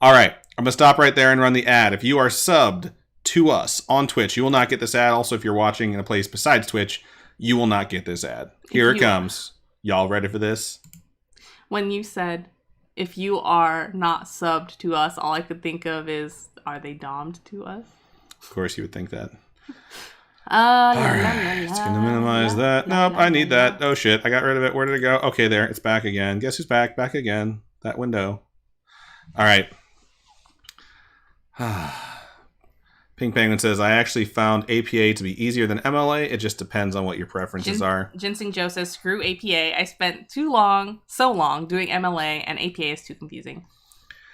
S2: All right, I'm going to stop right there and run the ad. If you are subbed to us on Twitch, you will not get this ad. Also, if you're watching in a place besides Twitch, you will not get this ad. Here it comes. Y'all ready for this?
S1: When you said, if you are not subbed to us, all I could think of is, are they dommed to us?
S2: Of course you would think that. All right, it's going to minimize that. Nope, I need that. Oh, shit, I got rid of it. Where did it go? Okay, there. It's back again. Guess who's back? Back again. That window. All right. Pink Penguin says, I actually found APA to be easier than MLA. It just depends on what your preferences are.
S1: Ginseng Joe says, screw APA. I spent so long doing MLA, and APA is too confusing.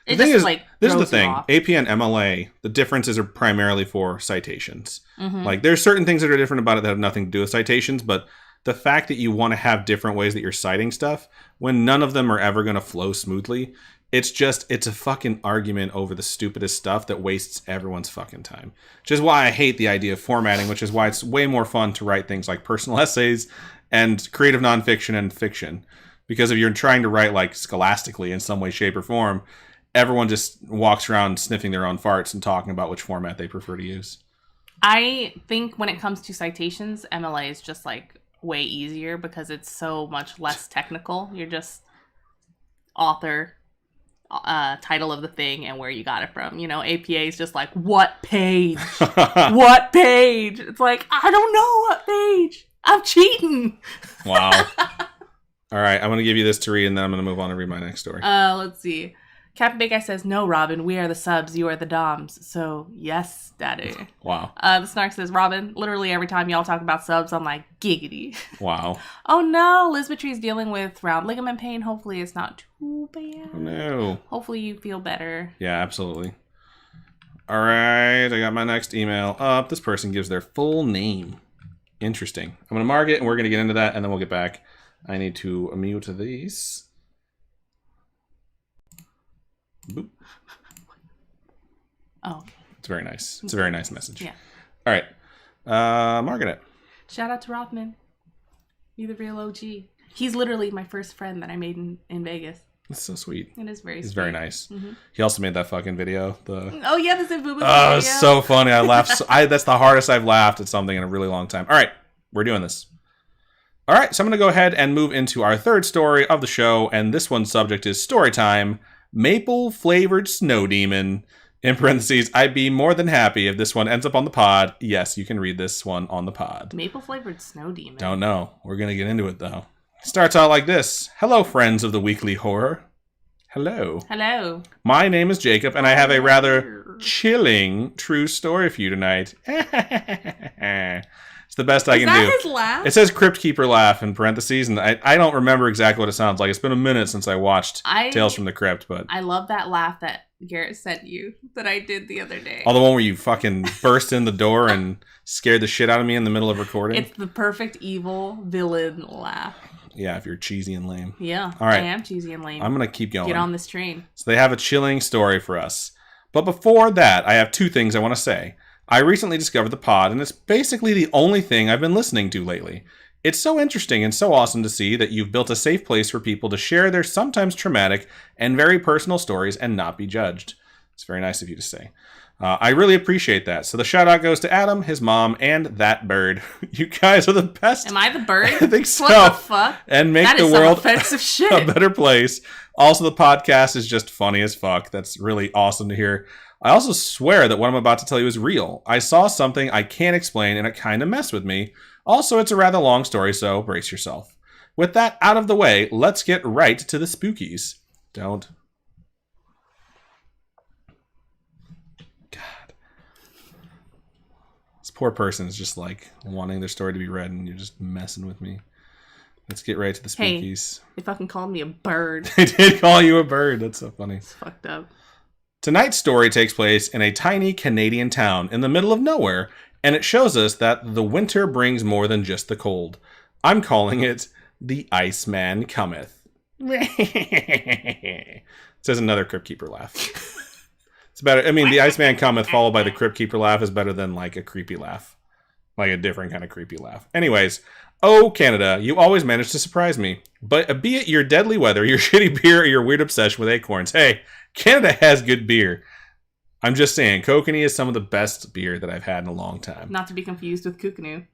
S2: This is the thing. AP and MLA, the differences are primarily for citations. Mm-hmm. Like, there's certain things that are different about it that have nothing to do with citations, but the fact that you want to have different ways that you're citing stuff, when none of them are ever going to flow smoothly, it's a fucking argument over the stupidest stuff that wastes everyone's fucking time. Which is why I hate the idea of formatting, which is why it's way more fun to write things like personal essays and creative nonfiction and fiction. Because if you're trying to write like scholastically in some way, shape, or form, everyone just walks around sniffing their own farts and talking about which format they prefer to use.
S1: I think when it comes to citations, MLA is just like way easier because it's so much less technical. You're just author, title of the thing, and where you got it from. APA is just like, what page? What page? It's like, I don't know what page. I'm cheating.
S2: Wow. All right, I'm going to give you this to read, and then I'm going to move on and read my next story.
S1: Let's see. Captain Big Guy says, no, Robin, we are the subs, you are the doms. So, yes, daddy.
S2: Wow.
S1: The Snark says, Robin, literally every time y'all talk about subs, I'm like, giggity.
S2: Wow.
S1: Oh, no, Lisbetry's dealing with round ligament pain. Hopefully it's not too bad.
S2: Oh, no.
S1: Hopefully you feel better.
S2: Yeah, absolutely. All right, I got my next email up. This person gives their full name. Interesting. I'm going to mark it, and we're going to get into that, and then we'll get back. I need to mute these. Boop.
S1: Oh.
S2: It's very nice. It's a very nice message.
S1: Yeah.
S2: All right. Margaret.
S1: Shout out to Rothman. You're the real OG. He's literally my first friend that I made in Vegas.
S2: That's so sweet.
S1: It is very sweet.
S2: He's very nice.
S1: Mm-hmm.
S2: He also made that fucking video.
S1: Oh, yeah, the Zimbabwe video.
S2: Oh, it's so funny. I laughed. That's the hardest I've laughed at something in a really long time. All right. We're doing this. All right. So I'm going to go ahead and move into our third story of the show. And this one's subject is Storytime Maple Flavored Snow Demon. In parentheses, I'd be more than happy if this one ends up on the pod. Yes, you can read this one on the pod.
S1: Maple Flavored Snow Demon.
S2: Don't know. We're going to get into it, though. Starts out like this. Hello, friends of the Weekly Horror. Hello.
S1: Hello.
S2: My name is Jacob, and I have a rather chilling true story for you tonight. It's the best I can do.
S1: Is that his laugh?
S2: It says Crypt Keeper laugh in parentheses, and I don't remember exactly what it sounds like. It's been a minute since I watched Tales from the Crypt, but
S1: I love that laugh that Garrett sent you that I did the other day.
S2: Oh, the one where you fucking burst in the door and scared the shit out of me in the middle of recording?
S1: It's the perfect evil villain laugh.
S2: Yeah, if you're cheesy and lame.
S1: Yeah,
S2: all right.
S1: I am cheesy and lame.
S2: I'm going to keep going.
S1: Get on this train.
S2: So they have a chilling story for us. But before that, I have two things I want to say. I recently discovered the pod, and it's basically the only thing I've been listening to lately. It's so interesting and so awesome to see that you've built a safe place for people to share their sometimes traumatic and very personal stories and not be judged. It's very nice of you to say. I really appreciate that. So the shout out goes to Adam, his mom, and that bird. You guys are the best.
S1: Am I the bird?
S2: I think so.
S1: What the fuck?
S2: And make
S1: that
S2: the
S1: is
S2: world
S1: some offensive shit.
S2: A better place. Also, the podcast is just funny as fuck. That's really awesome to hear. I also swear that what I'm about to tell you is real. I saw something I can't explain, and it kind of messed with me. Also, it's a rather long story, so brace yourself. With that out of the way, let's get right to the spookies. Don't. God. This poor person is just like wanting their story to be read, and you're just messing with me. Let's get right to the spookies.
S1: Hey, they fucking called me a bird.
S2: They did call you a bird. That's so funny.
S1: It's fucked up.
S2: Tonight's story takes place in a tiny Canadian town in the middle of nowhere, and it shows us that the winter brings more than just the cold. I'm calling it The Iceman Cometh. Says another Crypt Keeper laugh. It's better. I mean, The Iceman Cometh followed by the Crypt Keeper laugh is better than like a creepy laugh. Like a different kind of creepy laugh. Anyways, oh, Canada, you always manage to surprise me. But be it your deadly weather, your shitty beer, or your weird obsession with acorns, hey, Canada has good beer. I'm just saying, Kokanee is some of the best beer that I've had in a long time.
S1: Not to be confused with Kookanoo.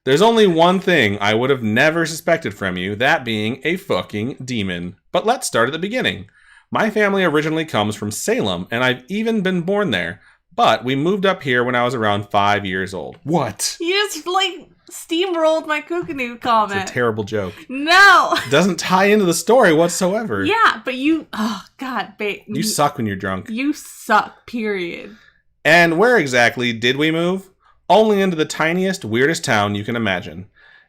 S2: There's only one thing I would have never suspected from you, that being a fucking demon. But let's start at the beginning. My family originally comes from Salem, and I've even been born there. But we moved up here when I was around 5 years old. What?
S1: You just, like, steamrolled my Kookanoo comment.
S2: It's a terrible joke.
S1: No!
S2: It doesn't tie into the story whatsoever.
S1: Yeah, but you... Oh, God, babe.
S2: You suck when you're drunk.
S1: You suck, period.
S2: And where exactly did we move? Only into the tiniest, weirdest town you can imagine.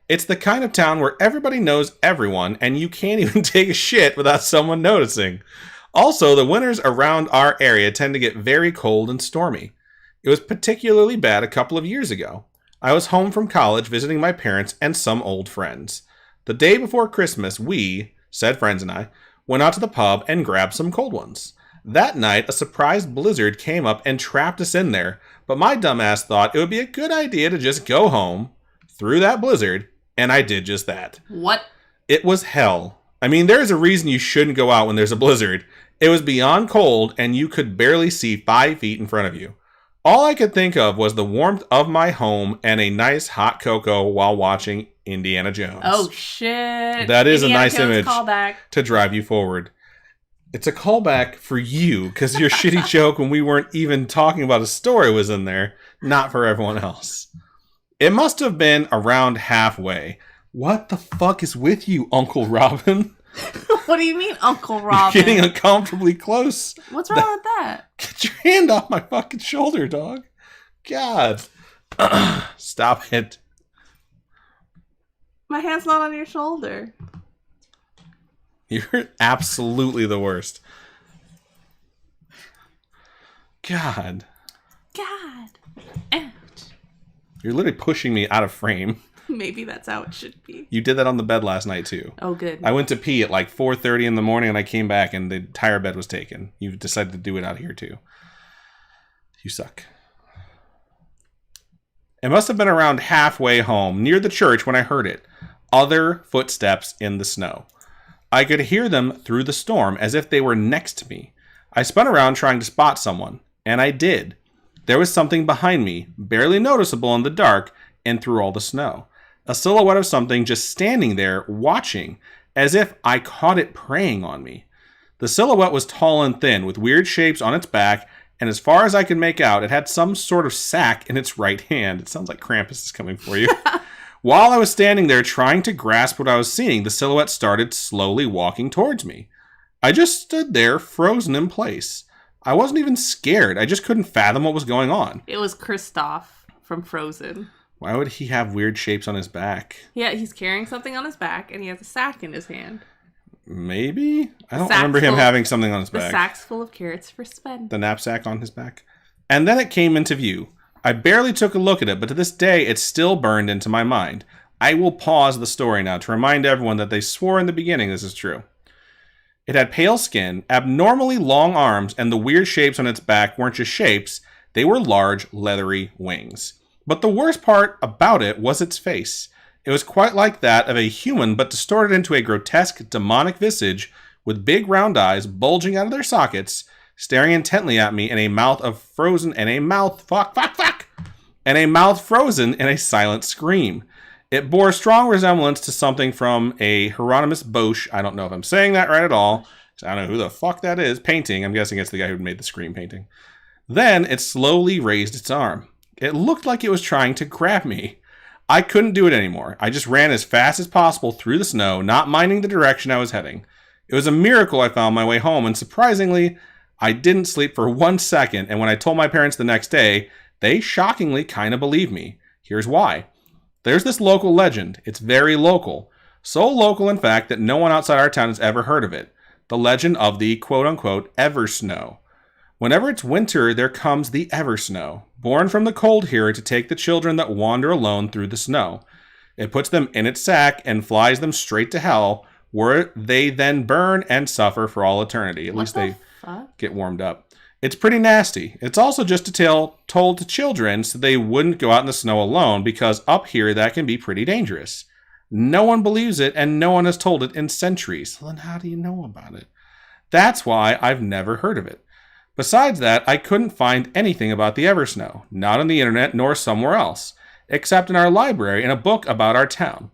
S2: It's the kind of town where everybody knows everyone, and you can't even take a shit without someone noticing. Also, the winters around our area tend to get very cold and stormy. It was particularly bad a couple of years ago. I was home from college visiting my parents and some old friends. The day before Christmas, we, said friends and I, went out to the pub and grabbed some cold ones. That night, a surprise blizzard came up and trapped us in there, but my dumbass thought it would be a good idea to just go home through that blizzard, and I did just that.
S1: What?
S2: It was hell. I mean, there is a reason you shouldn't go out when there's a blizzard. It was beyond cold, and you could barely see 5 feet in front of you. All I could think of was the warmth of my home and a nice hot cocoa while watching Indiana Jones.
S1: Oh, shit.
S2: That is
S1: Indiana
S2: a nice
S1: Jones
S2: image
S1: callback.
S2: to drive you forward. It's a callback for you, because your shitty joke when we weren't even talking about a story was in there, not for everyone else. It must have been around halfway. What the fuck is with you, Uncle Robin?
S1: What do you mean, Uncle Robin?
S2: You're getting uncomfortably close.
S1: What's wrong with that?
S2: Get your hand off my fucking shoulder, dog. God. Stop it.
S1: My hand's not on your shoulder.
S2: You're absolutely the worst. God.
S1: Ouch.
S2: You're literally pushing me out of frame.
S1: Maybe that's how it should be.
S2: You did that on the bed last night, too.
S1: Oh, good.
S2: I went to pee at like 4:30 in the morning, and I came back, and the entire bed was taken. You decided to do it out here, too. You suck. It must have been around halfway home, near the church, when I heard it. Other footsteps in the snow. I could hear them through the storm, as if they were next to me. I spun around trying to spot someone, and I did. There was something behind me, barely noticeable in the dark and through all the snow. A silhouette of something just standing there, watching, as if I caught it preying on me. The silhouette was tall and thin, with weird shapes on its back, and as far as I could make out, it had some sort of sack in its right hand. It sounds like Krampus is coming for you. While I was standing there trying to grasp what I was seeing, the silhouette started slowly walking towards me. I just stood there, frozen in place. I wasn't even scared. I just couldn't fathom what was going on.
S1: It was Kristoff from Frozen.
S2: Why would he have weird shapes on his back?
S1: Yeah, he's carrying something on his back, and he has a sack in his hand.
S2: Maybe? I don't remember him having something on his back.
S1: The sack's full of carrots for Sven.
S2: The knapsack on his back. And then it came into view. I barely took a look at it, but to this day, it's still burned into my mind. I will pause the story now to remind everyone that they swore in the beginning this is true. It had pale skin, abnormally long arms, and the weird shapes on its back weren't just shapes, they were large, leathery wings. But the worst part about it was its face. It was quite like that of a human, but distorted into a grotesque, demonic visage with big round eyes bulging out of their sockets, staring intently at me, and a mouth frozen in a silent scream. It bore strong resemblance to something from a Hieronymus Bosch, I don't know if I'm saying that right at all, I don't know who the fuck that is, painting. I'm guessing it's the guy who made the Scream painting. Then it slowly raised its arm. It looked like it was trying to grab me. I couldn't do it anymore. I just ran as fast as possible through the snow, not minding the direction I was heading. It was a miracle I found my way home, and surprisingly, I didn't sleep for 1 second, and when I told my parents the next day, they shockingly kind of believed me. Here's why. There's this local legend. It's very local. So local, in fact, that no one outside our town has ever heard of it. The legend of the quote-unquote Eversnow. Whenever it's winter, there comes the Eversnow, born from the cold here to take the children that wander alone through the snow. It puts them in its sack and flies them straight to hell, where they then burn and suffer for all eternity. At least they get warmed up. It's pretty nasty. It's also just a tale told to children so they wouldn't go out in the snow alone, because up here that can be pretty dangerous. No one believes it, and no one has told it in centuries. Well, then how do you know about it? That's why I've never heard of it. Besides that, I couldn't find anything about the Eversnow, not on the internet nor somewhere else, except in our library in a book about our town.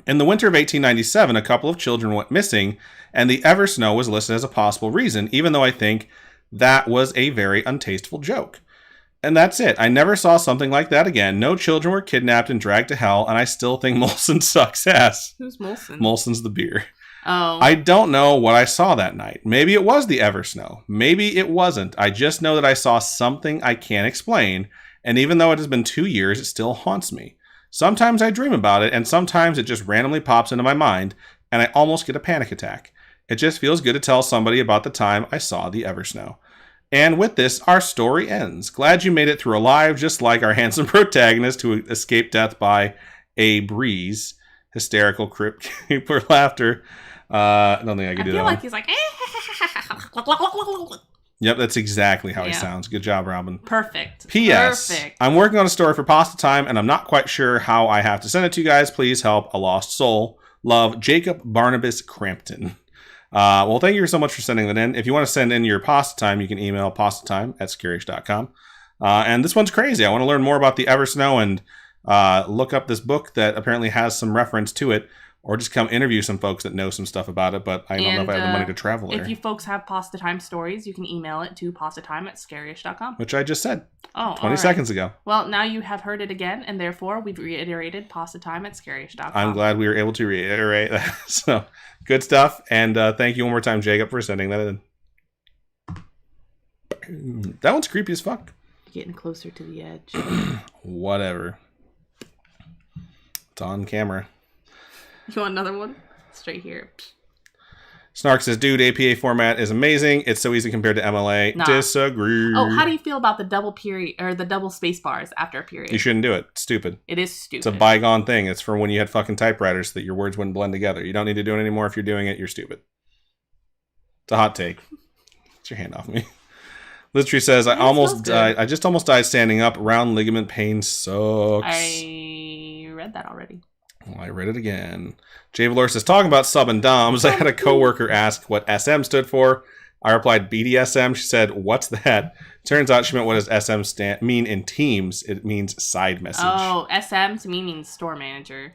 S2: In the winter of 1897, a couple of children went missing, and the Eversnow was listed as a possible reason, even though I think that was a very untasteful joke. And that's it. I never saw something like that again. No children were kidnapped and dragged to hell, and I still think Molson sucks ass.
S1: Who's Molson?
S2: Molson's the beer.
S1: Oh.
S2: I don't know what I saw that night. Maybe it was the Eversnow. Maybe it wasn't. I just know that I saw something I can't explain, and even though it has been 2 years, it still haunts me. Sometimes I dream about it, and sometimes it just randomly pops into my mind, and I almost get a panic attack. It just feels good to tell somebody about the time I saw the Eversnow. And with this, our story ends. Glad you made it through alive, just like our handsome protagonist who escaped death by a breeze. Hysterical creeper laughter. I don't think I can do that. I feel like
S1: he's like...
S2: Yep, that's exactly how he sounds. Good job, Robin.
S1: Perfect.
S2: P.S.
S1: Perfect.
S2: I'm working on a story for Pasta Time, and I'm not quite sure how I have to send it to you guys. Please help a lost soul. Love, Jacob Barnabas Crampton. Well, thank you so much for sending that in. If you want to send in your Pasta Time, you can email pastatime@scaryish.com. And this one's crazy. I want to learn more about the Eversnow and look up this book that apparently has some reference to it, or just come interview some folks that know some stuff about it, but I don't know if I have the money to travel there.
S1: If you folks have Pasta Time stories, you can email it to pastatime@scaryish.com.
S2: Which I just said 20
S1: right.
S2: seconds ago.
S1: Well, now you have heard it again, and therefore we've reiterated pastatime@scaryish.com.
S2: I'm glad we were able to reiterate that. So, good stuff, and thank you one more time, Jacob, for sending that in. That one's creepy as fuck.
S1: Getting closer to the edge.
S2: Whatever. It's on camera.
S1: You want another one? Straight here.
S2: Snark says, dude, APA format is amazing. It's so easy compared to MLA.
S1: Nah.
S2: Disagree.
S1: Oh, how do you feel about the double period or the double space bars after a period?
S2: You shouldn't do it. It's stupid.
S1: It is stupid.
S2: It's a bygone thing. It's for when you had fucking typewriters so that your words wouldn't blend together. You don't need to do it anymore. If you're doing it, you're stupid. It's a hot take. Get your hand off me. Liz says, I just almost died standing up. Round ligament pain sucks.
S1: I read that already.
S2: Well, I read it again. Jay Valor says, talking about sub and doms, I had a coworker ask what SM stood for. I replied, BDSM. She said, what's that? Turns out she meant what does SM mean in Teams. It means side message.
S1: Oh, SM to me means store manager.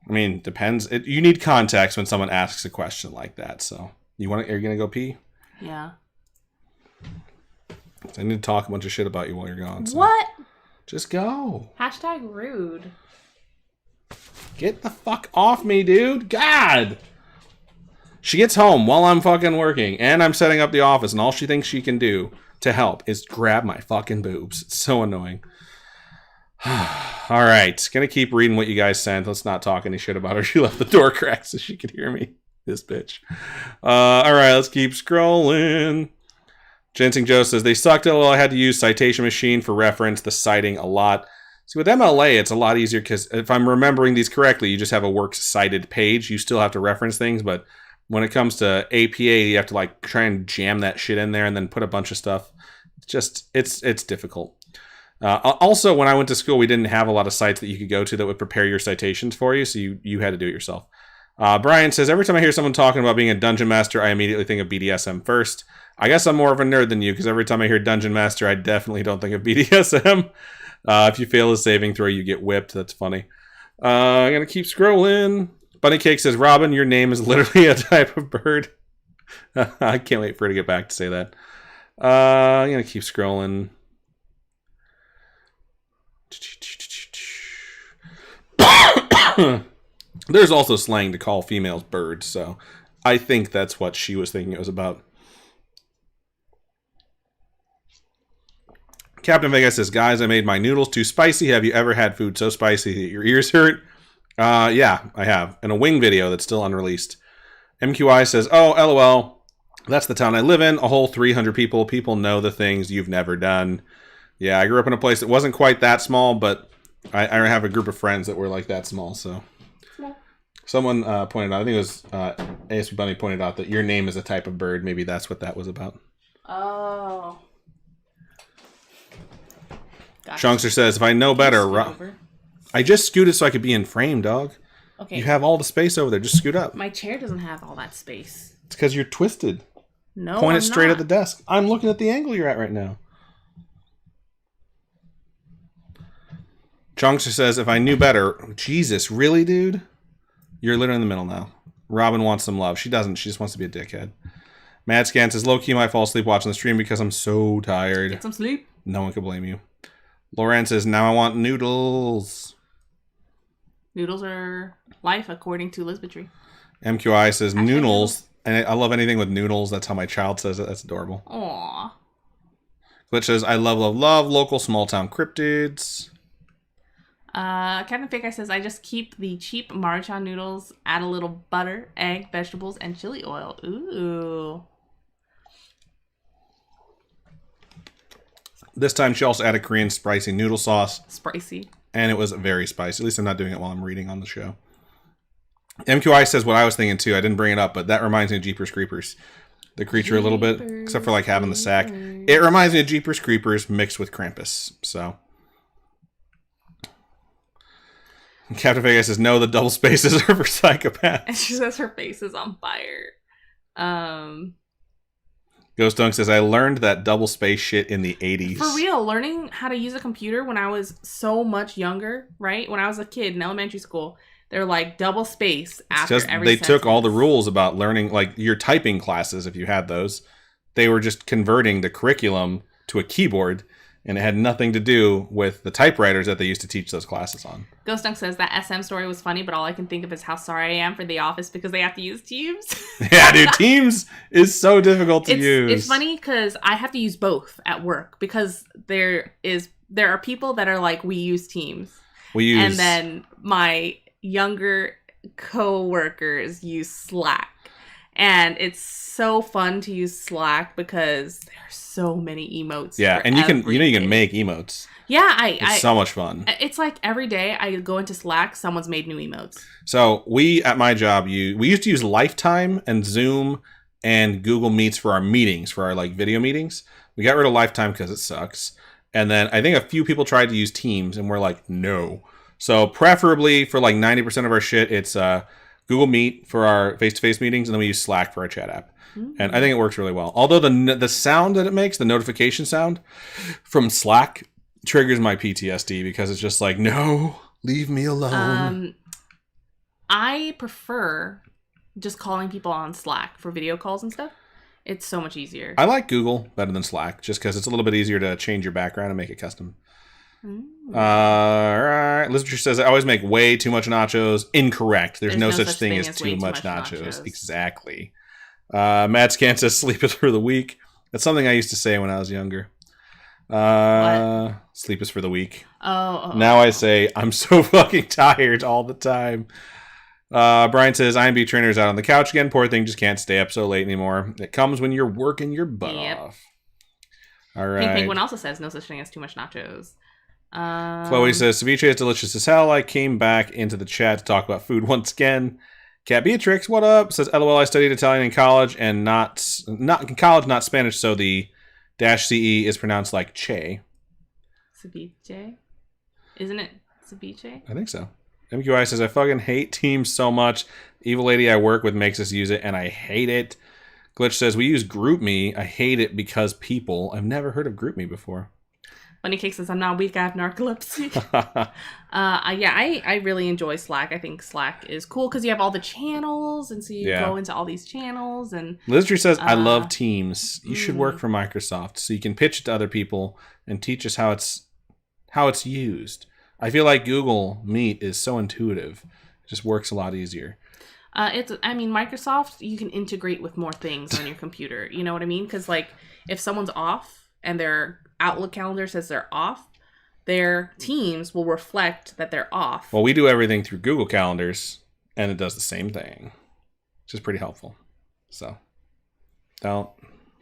S2: I mean, depends. You need context when someone asks a question like that, so. Are you gonna go pee?
S1: Yeah.
S2: I need to talk a bunch of shit about you while you're gone. So.
S1: What?
S2: Just go.
S1: #rude.
S2: Get the fuck off me, dude. God. She gets home while I'm fucking working and I'm setting up the office, and all she thinks she can do to help is grab my fucking boobs. It's so annoying. All right. Gonna keep reading what you guys sent. Let's not talk any shit about her. She left the door cracked so she could hear me. This bitch. All right. Let's keep scrolling. Ginseng Joe says, they sucked. Well, I had to use Citation Machine for reference, the citing a lot. See, with MLA, it's a lot easier because if I'm remembering these correctly, you just have a works cited page. You still have to reference things, but when it comes to APA, you have to like try and jam that shit in there and then put a bunch of stuff. It's difficult. Also, when I went to school, we didn't have a lot of sites that you could go to that would prepare your citations for you, so you had to do it yourself. Brian says, every time I hear someone talking about being a dungeon master, I immediately think of BDSM first. I guess I'm more of a nerd than you, because every time I hear dungeon master, I definitely don't think of BDSM. If you fail a saving throw, you get whipped. That's funny. I'm going to keep scrolling. Bunny Cake says, Robin, your name is literally a type of bird. I can't wait for her to get back to say that. I'm going to keep scrolling. There's also slang to call females birds, so I think that's what she was thinking it was about. Captain Vegas says, guys, I made my noodles too spicy. Have you ever had food so spicy that your ears hurt? Yeah, I have. In a wing video that's still unreleased. MQI says, oh, LOL. That's the town I live in. A whole 300 people. People know the things you've never done. Yeah, I grew up in a place that wasn't quite that small, but I have a group of friends that were like that small, so. Someone pointed out, I think it was ASP Bunny pointed out that your name is a type of bird. Maybe that's what that was about.
S1: Oh. Gotcha.
S2: Chunkster says, if I know better, I just scooted so I could be in frame, dog.
S1: Okay.
S2: You have all the space over there. Just scoot up.
S1: My chair doesn't have all that space.
S2: It's because you're twisted.
S1: No,
S2: Point it straight
S1: not.
S2: at the desk. I'm looking at the angle you're at right now. Chunkster says, if I knew better. Jesus, really, dude? You're literally in the middle now. Robin wants some love. She doesn't. She just wants to be a dickhead. Mad Scan says, low-key might fall asleep watching the stream because I'm so tired.
S1: Get some sleep.
S2: No one can blame you. Lauren says, now I want noodles.
S1: Noodles are life, according to Lisbetry.
S2: MQI says, noodles. And I love anything with noodles. That's how my child says it. That's adorable.
S1: Aww.
S2: Glitch says, I love, love, love local small-town cryptids.
S1: Captain Fake Guy says, I just keep the cheap Maruchan noodles, add a little butter, egg, vegetables, and chili oil. Ooh.
S2: This time she also added Korean spicy noodle sauce.
S1: Spicy.
S2: And it was very spicy. At least I'm not doing it while I'm reading on the show. MQI says what I was thinking too. I didn't bring it up, but that reminds me of Jeepers Creepers. The creature a little bit, except for like having the sack. It reminds me of Jeepers Creepers mixed with Krampus. So. Captain Vega says, no, the double spaces are for psychopaths.
S1: And she says her face is on fire.
S2: Ghost Dunk says, I learned that double space shit in the 80s.
S1: For real, learning how to use a computer when I was so much younger, right? When I was a kid in elementary school, they're like double space after every
S2: they
S1: sentence.
S2: took all the rules about learning, like your typing classes, if you had those. They were just converting the curriculum to a keyboard, and it had nothing to do with the typewriters that they used to teach those classes on. Ghost
S1: Dunk says that SM story was funny, but all I can think of is how sorry I am for The Office because they have to use Teams.
S2: Yeah, dude, Teams is so difficult to use.
S1: It's funny because I have to use both at work because there are people that are like, we use Teams. And then my younger co-workers use Slack. And it's so fun to use Slack because there are so many emotes.
S2: Yeah, and you can make emotes.
S1: Yeah,
S2: it's so much fun.
S1: It's like every day I go into Slack, someone's made new emotes.
S2: So we at my job, we used to use Lifetime and Zoom and Google Meets for our meetings, for our like video meetings. We got rid of Lifetime because it sucks. And then I think a few people tried to use Teams, and we're like, no. So preferably for like 90% of our shit, it's Google Meet for our face-to-face meetings, and then we use Slack for our chat app. Mm-hmm. And I think it works really well. Although the sound that it makes, the notification sound from Slack triggers my PTSD because it's just like, no, leave me alone.
S1: I prefer just calling people on Slack for video calls and stuff. It's so much easier.
S2: I like Google better than Slack just because it's a little bit easier to change your background and make it custom. All right. Listener says, I always make way too much nachos. Incorrect. There's no such thing as too much nachos. Exactly. Matt Scan says, sleep is for the weak. That's something I used to say when I was younger. Sleep is for the weak. Now I say, I'm so fucking tired all the time. Brian says, IMB trainer's out on the couch again. Poor thing, just can't stay up so late anymore. It comes when you're working your butt off. All right.
S1: Pink Penguin also says, no such thing as too much nachos.
S2: Chloe says, ceviche is delicious as hell. I came back into the chat to talk about food once again. Cat Beatrix, what up? Says, LOL, I studied Italian in college and not in college, not Spanish, so the -ce is pronounced like che.
S1: Ceviche? Isn't it ceviche?
S2: I think so. MQI says, I fucking hate Teams so much. Evil lady I work with makes us use it, and I hate it. Glitch says, we use GroupMe. I hate it because people. I've never heard of GroupMe before.
S1: Funny Cake says, I'm not weak, I have narcolepsy. I really enjoy Slack. I think Slack is cool because you have all the channels, and so you go into all these channels. And
S2: Lizardry says, I love Teams. You should work for Microsoft so you can pitch it to other people and teach us how it's used. I feel like Google Meet is so intuitive. It just works a lot easier.
S1: Microsoft, you can integrate with more things on your computer. You know what I mean? Because, like, if someone's off and their Outlook calendar says they're off, their Teams will reflect that they're off.
S2: Well, we do everything through Google Calendars, and it does the same thing, which is pretty helpful. So,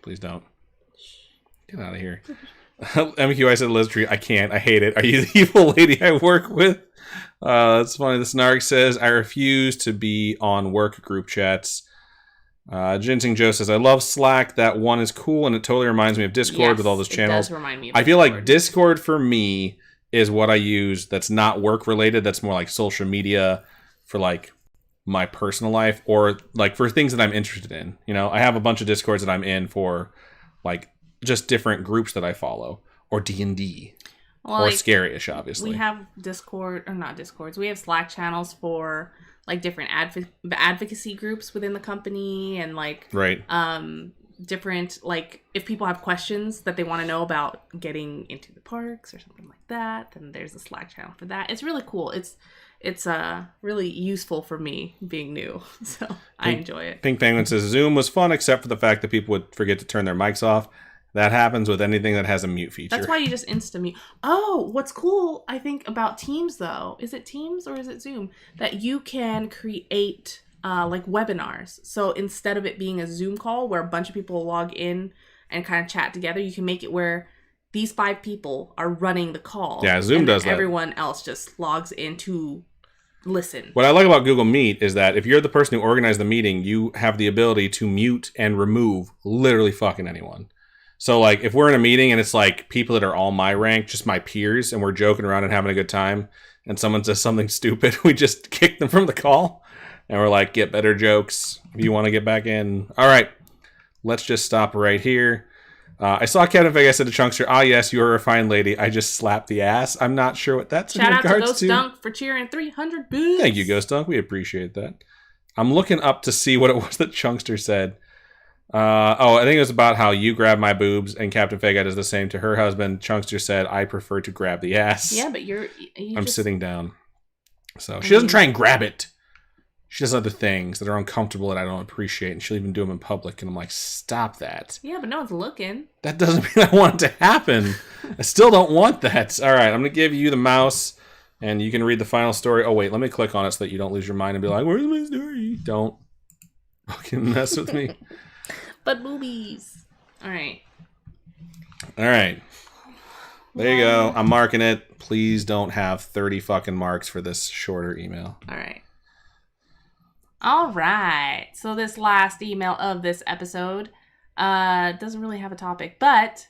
S2: please don't. Get out of here. MQI said, Lizardry, I can't. I hate it. Are you the evil lady I work with? That's funny. The Snark says, I refuse to be on work group chats. Ginseng Joe says, I love Slack. That one is cool, and it totally reminds me of Discord with all those channels.
S1: It does remind me of
S2: I feel like Discord for me is what I use that's not work related. That's more like social media for like my personal life or like for things that I'm interested in. You know, I have a bunch of Discords that I'm in for like just different groups that I follow, or D&D, or like, Scaryish, obviously.
S1: We have we have Slack channels for like different advocacy groups within the company, and like different, like if people have questions that they want to know about getting into the parks or something like that, then there's a Slack channel for that. It's really cool. It's really useful for me being new, so I enjoy it. Pink Penguin says, Zoom was fun except for the fact that people would forget to turn their mics off. That happens with anything that has a mute feature. That's why you just insta-mute. Oh, what's cool, I think, about Teams, though, is it Teams or is it Zoom? That you can create, like, webinars. So instead of it being a Zoom call where a bunch of people log in and kind of chat together, you can make it where these 5 people are running the call. Yeah, Zoom does that. Everyone else just logs in to listen. What I like about Google Meet is that if you're the person who organized the meeting, you have the ability to mute and remove literally fucking anyone. So, like, if we're in a meeting and it's, like, people that are all my rank, just my peers, and we're joking around and having a good time, and someone says something stupid, we just kick them from the call, and we're like, get better jokes if you want to get back in. All right, let's just stop right here. I saw Kevin Vega said to Chunkster, yes, you are a fine lady. I just slapped the ass. I'm not sure what that's in regards to. Shout out to Ghost Dunk for cheering 300 boots. Thank you, Ghost Dunk. We appreciate that. I'm looking up to see what it was that Chunkster said. I think it was about how you grab my boobs and Captain Fega does the same to her husband. Chunkster said, I prefer to grab the ass. Yeah, but I'm sitting down. So she doesn't try and grab it. She does other things that are uncomfortable that I don't appreciate, and she'll even do them in public, and I'm like, stop that. Yeah, but no one's looking. That doesn't mean I want it to happen. I still don't want that. All right, I'm going to give you the mouse, and you can read the final story. Oh, wait, let me click on it so that you don't lose your mind and be like, where's my story? Don't fucking mess with me. But boobies. All right. There you go. I'm marking it. Please don't have 30 fucking marks for this shorter email. All right. So this last email of this episode doesn't really have a topic, but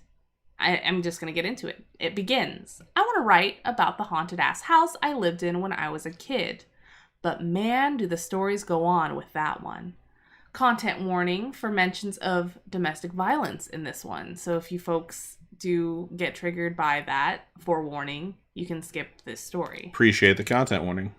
S1: I'm just going to get into it. It begins. I want to write about the haunted ass house I lived in when I was a kid. But man, do the stories go on with that one. Content warning for mentions of domestic violence in this one. So if you folks do get triggered by that, forewarning, you can skip this story. Appreciate the content warning.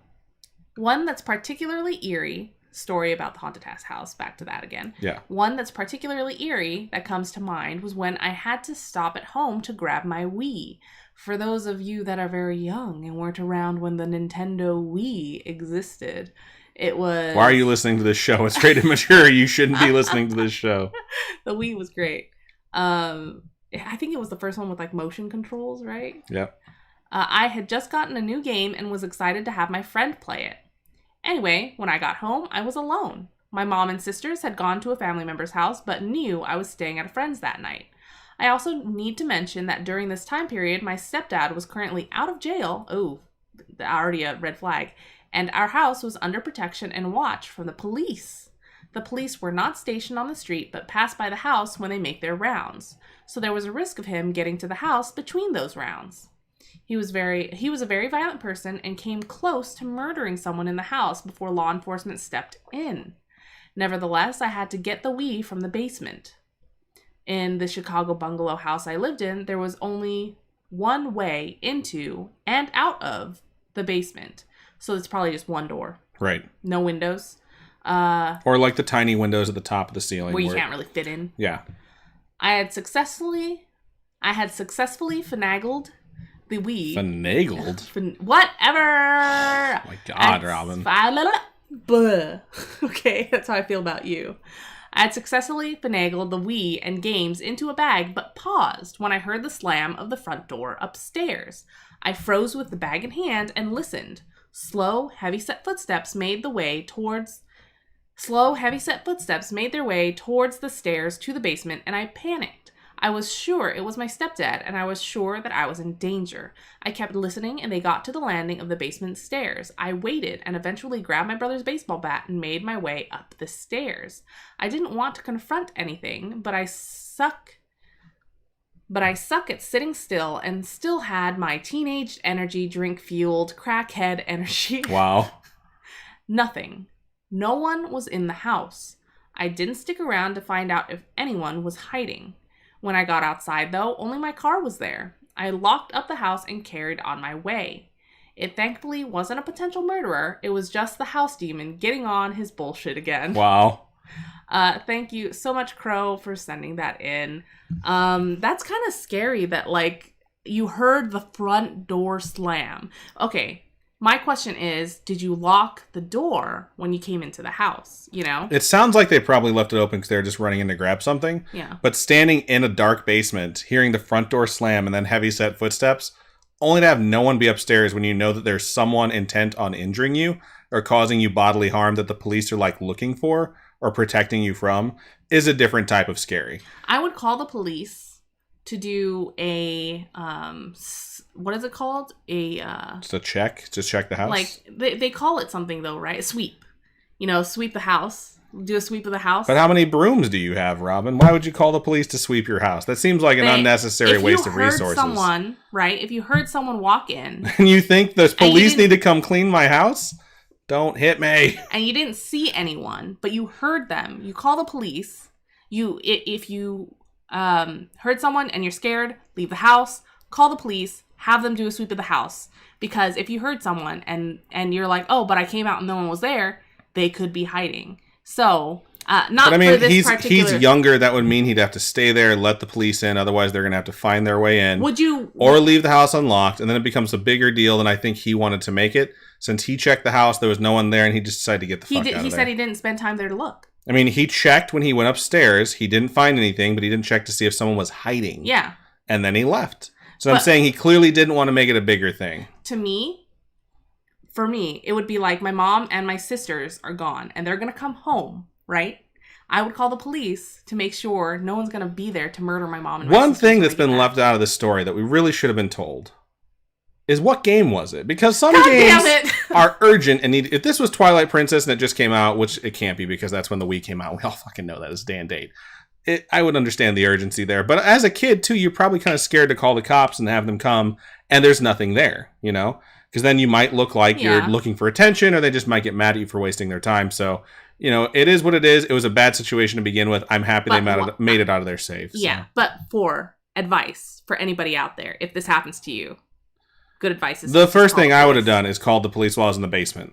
S1: One that's particularly eerie, story about the haunted house. Back to that again.
S2: Yeah.
S1: One that's particularly eerie that comes to mind was when I had to stop at home to grab my Wii. For those of you that are very young and weren't around when the Nintendo Wii existed, it was...
S2: Why are you listening to this show? It's rated mature. You shouldn't be listening to this show.
S1: The Wii was great. I think it was the first one with like motion controls, right?
S2: Yep.
S1: I had just gotten a new game and was excited to have my friend play it. Anyway, when I got home, I was alone. My mom and sisters had gone to a family member's house, but knew I was staying at a friend's that night. I also need to mention that during this time period, my stepdad was currently out of jail. Oh, already a red flag. And our house was under protection and watch from the police. The police were not stationed on the street, but passed by the house when they make their rounds. So there was a risk of him getting to the house between those rounds. He was a very violent person and came close to murdering someone in the house before law enforcement stepped in. Nevertheless, I had to get the Wii from the basement. In the Chicago bungalow house I lived in, there was only one way into and out of the basement. So it's probably just one door.
S2: Right.
S1: No windows.
S2: Or like the tiny windows at the top of the ceiling.
S1: Where you can't really fit in.
S2: Yeah.
S1: I had successfully finagled the Wii.
S2: Finagled?
S1: Whatever!
S2: Oh my God, Robin.
S1: Okay, that's how I feel about you. I had successfully finagled the Wii and games into a bag, but paused when I heard the slam of the front door upstairs. I froze with the bag in hand and listened. Slow, heavy-set footsteps made their way towards the stairs to the basement, and I panicked. I was sure it was my stepdad, and I was sure that I was in danger. I kept listening, and they got to the landing of the basement stairs. I waited and eventually grabbed my brother's baseball bat and made my way up the stairs. I didn't want to confront anything, but I suck at sitting still and still had my teenage energy drink-fueled crackhead energy.
S2: Wow.
S1: Nothing. No one was in the house. I didn't stick around to find out if anyone was hiding. When I got outside, though, only my car was there. I locked up the house and carried on my way. It thankfully wasn't a potential murderer. It was just the house demon getting on his bullshit again.
S2: Wow.
S1: Thank you so much, Crow, for sending that in. That's kind of scary that, like, you heard the front door slam. Okay, my question is, did you lock the door when you came into the house, you know?
S2: It sounds like they probably left it open because they were just running in to grab something.
S1: Yeah.
S2: But standing in a dark basement, hearing the front door slam and then heavy-set footsteps, only to have no one be upstairs when you know that there's someone intent on injuring you or causing you bodily harm that the police are, like, looking for or protecting you from, is a different type of scary.
S1: I would call the police to do a, what is it called?
S2: Just a check? Just check the house?
S1: Like, they call it something, though, right? A sweep. You know, sweep the house. Do a sweep of the house.
S2: But how many brooms do you have, Robin? Why would you call the police to sweep your house? That seems like an unnecessary waste of resources. If you heard
S1: someone, right? If you heard someone walk in.
S2: And you think the police need to come clean my house? Don't hit me.
S1: And you didn't see anyone, but you heard them. You call the police. If you heard someone and you're scared, leave the house, call the police, have them do a sweep of the house. Because if you heard someone and you're like, oh, but I came out and no one was there, they could be hiding. So,
S2: he's younger. That would mean he'd have to stay there, let the police in. Otherwise, they're going to have to find their way in. Or leave the house unlocked, and then it becomes a bigger deal than I think he wanted to make it. Since he checked the house, there was no one there, and he just decided to get the fuck out of there.
S1: He said he didn't spend time there to look.
S2: I mean, he checked when he went upstairs. He didn't find anything, but he didn't check to see if someone was hiding.
S1: Yeah.
S2: And then he left. So I'm saying he clearly didn't want to make it a bigger thing.
S1: For me, it would be like my mom and my sisters are gone, and they're going to come home, right? I would call the police to make sure no one's going to be there to murder my mom and my
S2: One thing that's been left out of this story that we really should have been told is what game was it? Because some games are urgent and need. If this was Twilight Princess and it just came out, which it can't be because that's when the Wii came out. We all fucking know that is day and date. I would understand the urgency there. But as a kid, too, you're probably kind of scared to call the cops and have them come and there's nothing there, you know? Because then you might look like you're looking for attention or they just might get mad at you for wasting their time. So, you know, it is what it is. It was a bad situation to begin with. I'm happy they made it out of there safe.
S1: Yeah, so. But for advice for anybody out there, if this happens to you, good advice is...
S2: The first thing I would have done is called the police while I was in the basement.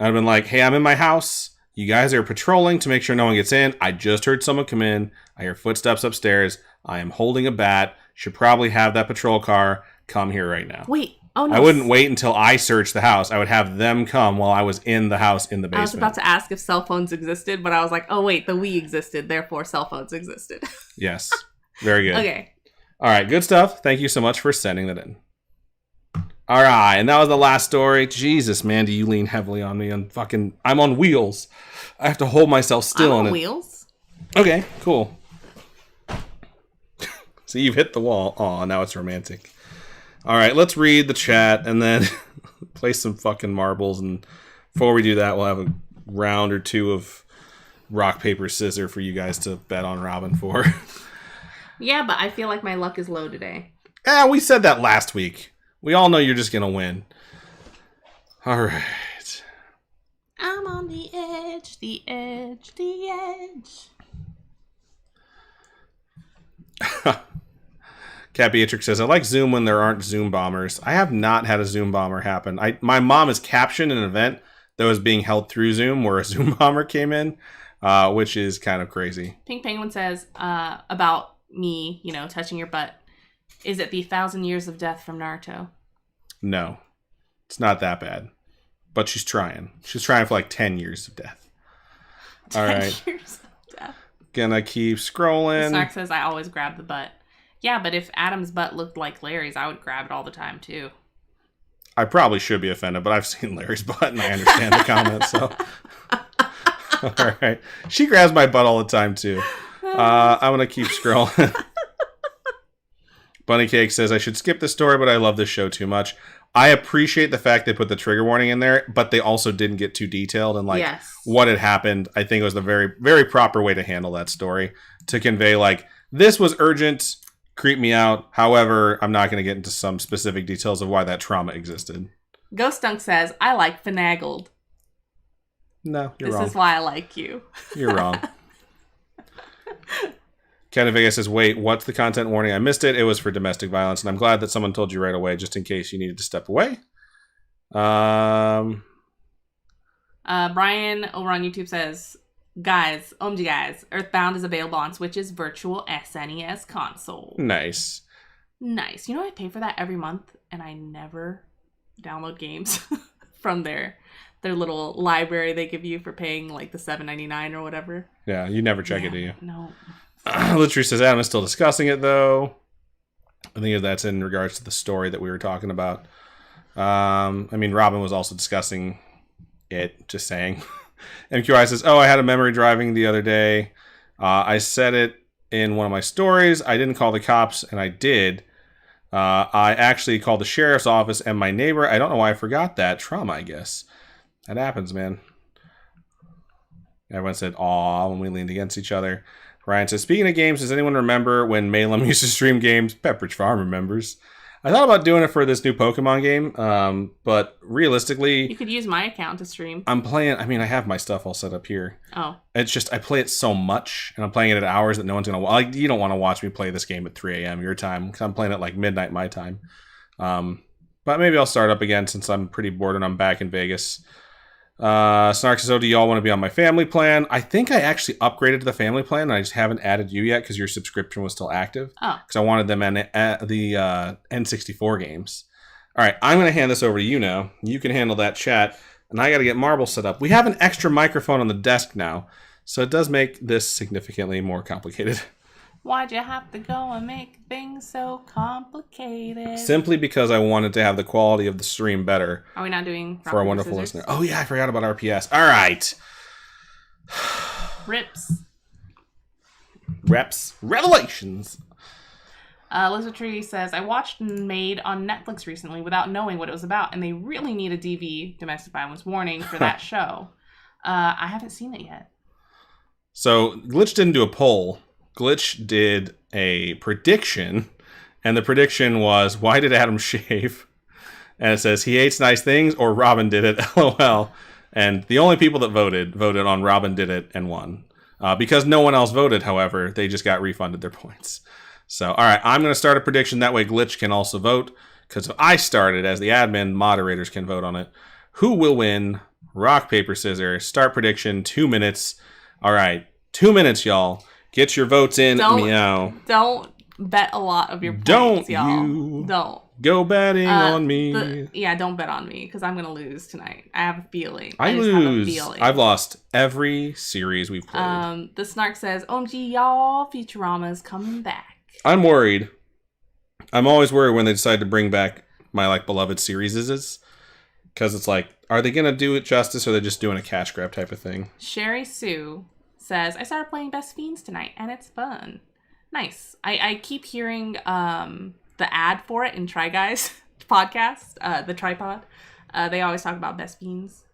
S2: I'd have been like, hey, I'm in my house. You guys are patrolling to make sure no one gets in. I just heard someone come in. I hear footsteps upstairs. I am holding a bat. Should probably have that patrol car come here right now.
S1: Wait. Oh, no.
S2: I wouldn't wait until I searched the house. I would have them come while I was in the house in the basement.
S1: I was about to ask if cell phones existed, but I was like, oh, wait, the Wii existed. Therefore, cell phones existed.
S2: Yes. Very good.
S1: Okay.
S2: All right. Good stuff. Thank you so much for sending that in. All right. And that was the last story. Jesus, Mandy, you lean heavily on me. I'm on wheels. I have to hold myself still
S1: I'm on
S2: it.
S1: wheels?
S2: Okay. Cool. So you've hit the wall. Aw, now it's romantic. All right, let's read the chat and then play some fucking marbles. And before we do that, we'll have a round or two of rock, paper, scissors for you guys to bet on Robin for.
S1: Yeah, but I feel like my luck is low today.
S2: We said that last week. We all know you're just going to win. All right.
S1: I'm on the edge, the edge, the edge.
S2: Cat Beatrix says, I like Zoom when there aren't Zoom bombers. I have not had a Zoom bomber happen. My mom has captioned an event that was being held through Zoom where a Zoom bomber came in, which is kind of crazy.
S1: Pink Penguin says, about me, touching your butt. Is it the 1,000 Years of Death from Naruto?
S2: No, it's not that bad. But she's trying. She's trying for like 10 years of death. All right.
S1: 10 years of death.
S2: Gonna keep scrolling.
S1: Snark says, I always grab the butt. Yeah, but if Adam's butt looked like Larry's, I would grab it all the time, too.
S2: I probably should be offended, but I've seen Larry's butt and I understand the comment, so. All right. She grabs my butt all the time, too. I'm going to keep scrolling. Bunny Cake says, I should skip this story, but I love this show too much. I appreciate the fact they put the trigger warning in there, but they also didn't get too detailed and what had happened. I think it was the very, very proper way to handle that story, to convey this was urgent, creep me out. However, I'm not going to get into some specific details of why that trauma existed.
S1: Ghost Dunk says, I like finagled.
S2: No, you're wrong.
S1: This is why I like you.
S2: You're wrong. Ken Vega says, wait, what's the content warning? I missed it. It was for domestic violence, and I'm glad that someone told you right away, just in case you needed to step away.
S1: Brian over on YouTube says, guys, OMG guys, Earthbound is available on Switch's virtual SNES console.
S2: Nice.
S1: Nice. I pay for that every month, and I never download games from their little library they give you for paying the $7.99 or whatever.
S2: Yeah, you never check it, do you?
S1: No.
S2: Literally says Adam is still discussing it, though. I think that's in regards to the story that we were talking about. Robin was also discussing it, just saying. MQI says, I had a memory driving the other day. I said it in one of my stories. I didn't call the cops, and I did. I actually called the sheriff's office and my neighbor. I don't know why I forgot that. Trauma, I guess. That happens, man. Everyone said, aw, when we leaned against each other. Ryan says, speaking of games, does anyone remember when Malum used to stream games? Pepperidge Farm remembers. I thought about doing it for this new Pokemon game, but realistically...
S1: You could use my account to stream.
S2: I'm playing... I have my stuff all set up here.
S1: Oh. It's
S2: just, I play it so much, and I'm playing it at hours that no one's going to... you don't want to watch me play this game at 3 a.m. your time, because I'm playing it midnight my time. But maybe I'll start up again since I'm pretty bored and I'm back in Vegas. Snark says, do y'all want to be on my family plan? I think I actually upgraded to the family plan, and I just haven't added you yet because your subscription was still active.
S1: Oh.
S2: Because I wanted them at the N64 games. All right, I'm going to hand this over to you now. You can handle that chat, and I got to get Marble set up. We have an extra microphone on the desk now, so it does make this significantly more complicated.
S1: Why'd you have to go and make things so complicated?
S2: Simply because I wanted to have the quality of the stream better.
S1: Are we not doing
S2: for a wonderful listener? Oh yeah, I forgot about RPS. All right. Reps. Revelations.
S1: Lizard Tree says, I watched Made on Netflix recently without knowing what it was about, and they really need a DV, domestic violence warning, for that show. I haven't seen it yet.
S2: So Glitch didn't do a poll. Glitch did a prediction, and the prediction was, why did Adam shave? And it says, he hates nice things, or Robin did it, LOL. And the only people that voted on Robin did it and won. Because no one else voted, however, they just got refunded their points. So, all right, I'm going to start a prediction. That way Glitch can also vote. Because if I start it as the admin, moderators can vote on it. Who will win rock, paper, scissors. Start prediction, 2 minutes. All right, 2 minutes, y'all. Get your votes in. Meow.
S1: Don't bet a lot of your points,
S2: Don't
S1: y'all.
S2: you
S1: Don't.
S2: Go betting on me.
S1: Don't bet on me, because I'm going to lose tonight. I have a feeling.
S2: I lose. Have a feeling. I've lost every series we've played.
S1: The Snark says, OMG, y'all, Futurama's coming back.
S2: I'm worried. I'm always worried when they decide to bring back my beloved series, because it's like, are they going to do it justice, or are they just doing a cash grab type of thing?
S1: Sherry Sue says, I started playing Best Fiends tonight, and it's fun. Nice. I keep hearing the ad for it in Try Guys podcast, the Tripod. They always talk about Best Fiends.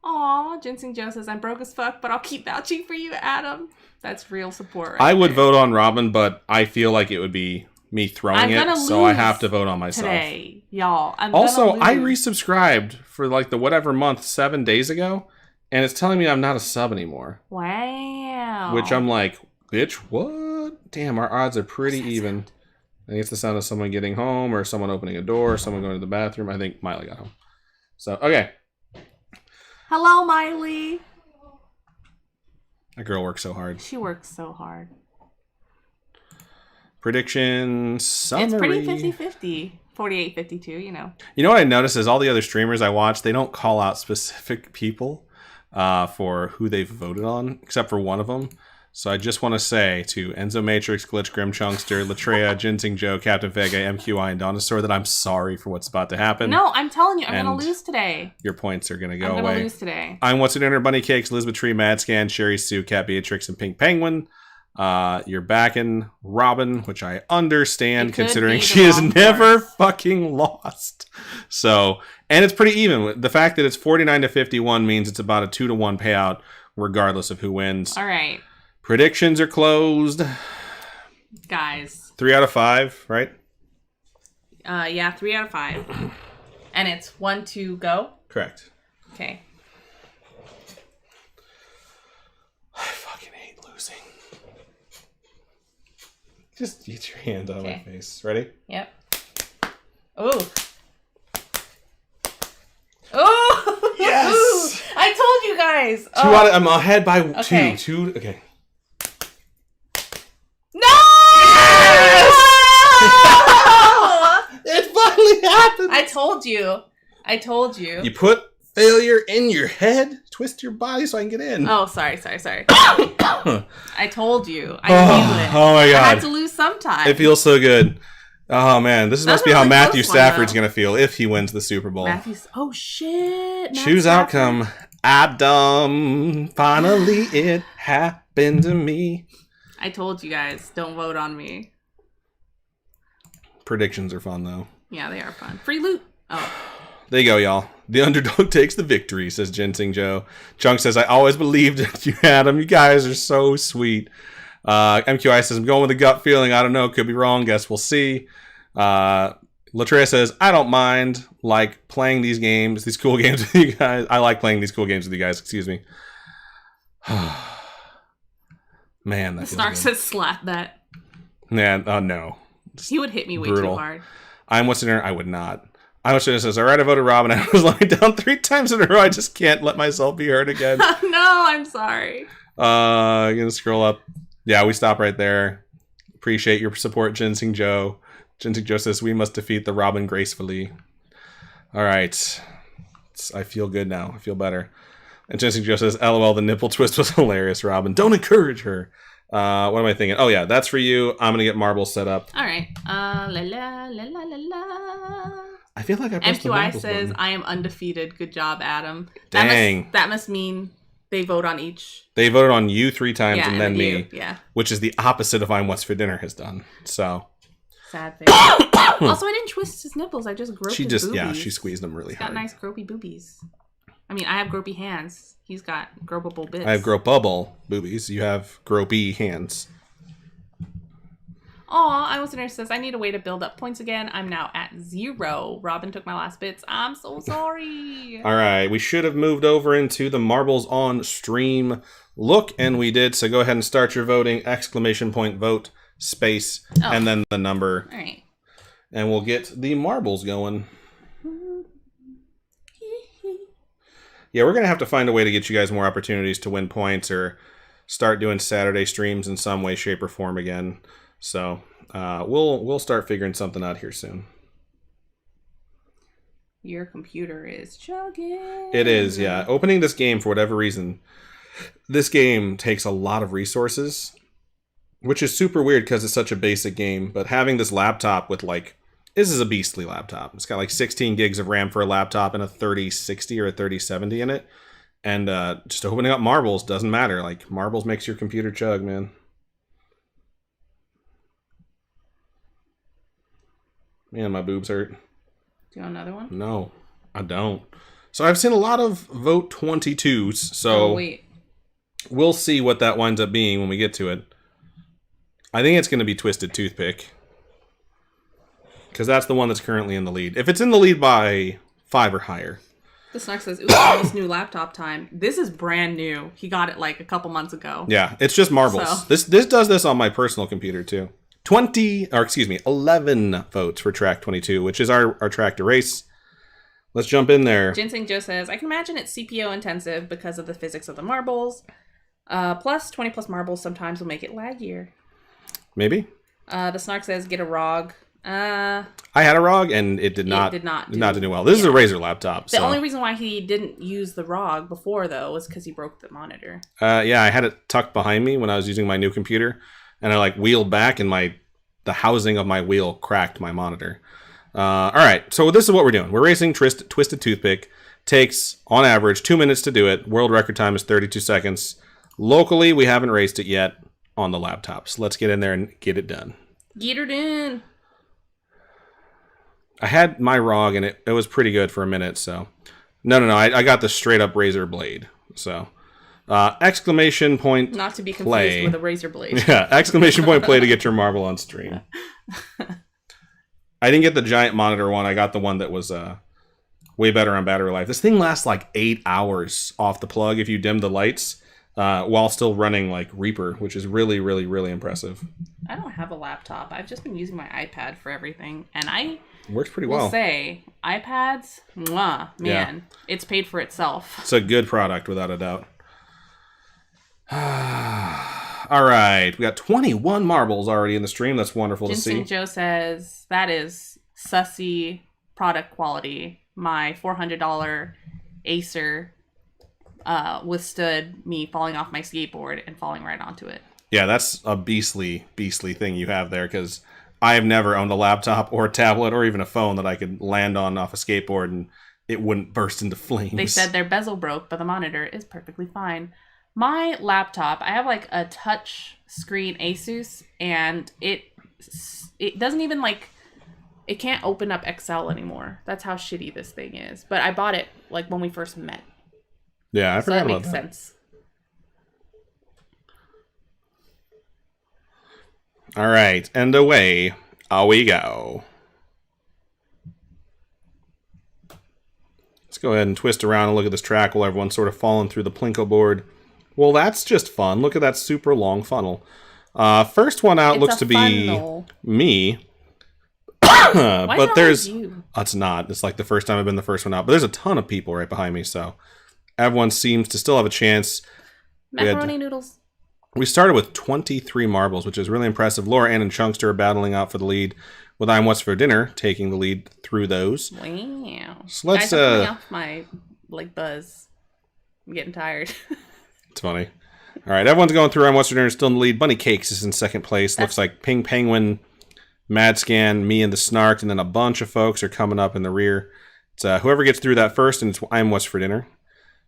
S1: Aw, Ginseng Joe says, I'm broke as fuck, but I'll keep vouching for you, Adam. That's real support right
S2: I would
S1: there.
S2: vote on Robin, but I feel like it would be me throwing it, so I have to vote on myself.
S1: Today, y'all.
S2: Also, I resubscribed for the whatever month 7 days ago, and it's telling me I'm not a sub anymore.
S1: Wow.
S2: Which I'm like, bitch, what? Damn, our odds are pretty even. I think it's the sound of someone getting home, or someone opening a door, or someone going to the bathroom. I think Miley got home. So, okay.
S1: Hello, Miley.
S2: That girl works so hard.
S1: She works so hard.
S2: Prediction summary.
S1: It's pretty 50-50. 48-52, you know.
S2: You know what I noticed is all the other streamers I watch, they don't call out specific people for who they've voted on, except for one of them. So I just want to say to Enzo Matrix, Glitch, Grim Chunkster, Latreia, Ginseng Joe, Captain Vega, MQI, and Dinosaur that I'm sorry for what's about to happen.
S1: No, I'm telling you, I'm going to lose today.
S2: Your points are going to go away.
S1: I'm going to lose today.
S2: I'm What's in Bunny Cakes, Elizabeth Tree, Mad Scan, Sherry Sue, Cat Beatrix, and Pink Penguin. You're backing Robin, which I understand considering she has never fucking lost. So, and it's pretty even. The fact that it's 49-51 means it's about a 2-1 payout, regardless of who wins.
S1: All right.
S2: Predictions are closed.
S1: Guys.
S2: 3 out of 5, right?
S1: Yeah, 3 out of 5. And it's 1, 2, go?
S2: Correct.
S1: Okay.
S2: I fucking hate losing. Just get your hand on my face. Ready?
S1: Yep. Oh. Oh!
S2: Yes!
S1: I told you guys!
S2: I'm ahead by 2. 2. Okay.
S1: No!
S2: Yes! It finally happened!
S1: I told you.
S2: You put failure in your head? Twist your body so I can get in.
S1: Oh, sorry. I told you. I knew it.
S2: Oh my god.
S1: I had to lose sometime.
S2: It feels so good. Oh man, this must be how Matthew Stafford's going to feel if he wins the Super Bowl.
S1: Oh shit.
S2: Choose outcome. Adam. Finally it happened to me.
S1: I told you guys, don't vote on me.
S2: Predictions are fun though.
S1: Yeah, they are fun. Free loot. Oh.
S2: There you go, y'all. The underdog takes the victory, says Ginseng Joe. Chunk says, I always believed in you, Adam. You guys are so sweet. MQI says, I'm going with a gut feeling. I don't know. Could be wrong. Guess we'll see. Latreia says, I don't mind playing these cool games with you guys. I like playing these cool games with you guys. Excuse me. Man, that feels
S1: Snark
S2: good.
S1: says slap that.
S2: Man, no.
S1: He would hit me way
S2: brutal.
S1: too hard.
S2: I'm what's in there. I would not. I was just says, all right, I voted Robin. I was lying down 3 times in a row. I just can't let myself be hurt again.
S1: No, I'm sorry.
S2: I'm going to scroll up. Yeah, we stop right there. Appreciate your support, Ginseng Joe. Ginseng Joe says, we must defeat the Robin gracefully. All right. I feel good now. I feel better. And Ginseng Joe says, LOL, the nipple twist was hilarious, Robin. Don't encourage her. What am I thinking? Oh, yeah, that's for you. I'm going to get marbles set up.
S1: All right. La la la la la la.
S2: I feel like I pressed the
S1: MQI
S2: marbles
S1: says,
S2: button.
S1: I am undefeated. Good job, Adam.
S2: Dang.
S1: That must mean they vote on each.
S2: They voted on you 3 times
S1: Yeah,
S2: and then me.
S1: Yeah.
S2: Which is the opposite of I'm What's for Dinner has done. So.
S1: Sad thing. Also, I didn't twist his nipples. I just groped his boobies.
S2: Yeah, she squeezed them really hard.
S1: He's got nice gropey boobies. I mean, I have gropey hands. He's got gropable bits.
S2: I have gropable boobies. You have gropey hands.
S1: Aw, I was a nurse says, I need a way to build up points again. I'm now at 0. Robin took my last bits. I'm so sorry.
S2: All right, we should have moved over into the marbles on stream look, and we did. So go ahead and start your voting. ! Vote, space, and then the number.
S1: All right.
S2: And we'll get the marbles going. Yeah, we're going to have to find a way to get you guys more opportunities to win points or start doing Saturday streams in some way, shape, or form again. So we'll start figuring something out here soon.
S1: Your computer is chugging.
S2: It is, yeah. Opening this game, for whatever reason, this game takes a lot of resources, which is super weird because it's such a basic game. But having this laptop with this is a beastly laptop. It's got 16 gigs of RAM for a laptop and a 3060 or a 3070 in it. And just opening up marbles doesn't matter. Marbles makes your computer chug, man. Man, my boobs hurt.
S1: Do you want another one?
S2: No, I don't. So I've seen a lot of vote 22s. So
S1: wait.
S2: We'll see what that winds up being when we get to it. I think it's going to be Twisted Toothpick. Because that's the one that's currently in the lead. If it's in the lead by 5 or higher.
S1: The Snark says, ooh, almost new laptop time. This is brand new. He got it a couple months ago.
S2: Yeah, it's just marbles. So. This does this on my personal computer too. 11 votes for track 22, which is our track to race. Let's jump in there.
S1: Ginseng Joe says, I can imagine it's CPO intensive because of the physics of the marbles. Plus, 20 plus marbles sometimes will make it laggier.
S2: Maybe.
S1: The Snark says, get a ROG.
S2: I had a ROG and it did not do well. This is a Razer laptop.
S1: The only reason why he didn't use the ROG before, though, was because he broke the monitor.
S2: Yeah, I had it tucked behind me when I was using my new computer. And I wheeled back and the housing of my wheel cracked my monitor. All right, so this is what we're doing. We're racing Twisted Toothpick. Takes, on average, 2 minutes to do it. World record time is 32 seconds. Locally, we haven't raced it yet on the laptops. Let's get in there and get it done.
S1: Get her done.
S2: I had my ROG, and it was pretty good for a minute, so... No, I got the straight-up Razer blade, so... exclamation point
S1: not to be confused
S2: play.
S1: With a razor blade.
S2: Yeah, exclamation point play to get your marble on stream. I didn't get the giant monitor one. I got the one that was way better on battery life. This thing lasts 8 hours off the plug if you dim the lights while still running Reaper, which is really, really, really impressive.
S1: I don't have a laptop. I've just been using my iPad for everything, and
S2: works pretty well.
S1: Say iPads, man, yeah. It's paid for itself.
S2: It's a good product without a doubt. All right, we got 21 marbles already in the stream. That's wonderful to see.
S1: Joe says that is sussy product quality. My $400 Acer withstood me falling off my skateboard and falling right onto it.
S2: Yeah, that's a beastly thing you have there, because I have never owned a laptop or a tablet or even a phone that I could land on off a skateboard and it wouldn't burst into flames.
S1: They said their bezel broke, but the monitor is perfectly fine. My laptop, I have a touch screen Asus, and it doesn't even it can't open up Excel anymore. That's how shitty this thing is. But I bought it when we first met.
S2: Yeah, I forgot about that.
S1: So that makes sense.
S2: All right, and away we go. Let's go ahead and twist around and look at this track while everyone's sort of falling through the Plinko board. Well, that's just fun. Look at that super long funnel. First one out looks to be me. But there's... It's not. It's the first time I've been the first one out. But there's a ton of people right behind me, so everyone seems to still have a chance.
S1: Macaroni noodles.
S2: We started with 23 marbles, which is really impressive. Laura Ann and Chunkster are battling out for the lead, with I'm What's for Dinner taking the lead through those.
S1: Wow.
S2: So let's...
S1: Guys, I'm coming off my buzz. I'm getting tired.
S2: It's funny. All right, everyone's going through. I'm What's for Dinner still in the lead. Bunny Cakes is in second place. Looks like Ping Penguin, Mad Scan, me and the Snark, and then a bunch of folks are coming up in the rear. It's whoever gets through that first, and it's I'm What's for Dinner.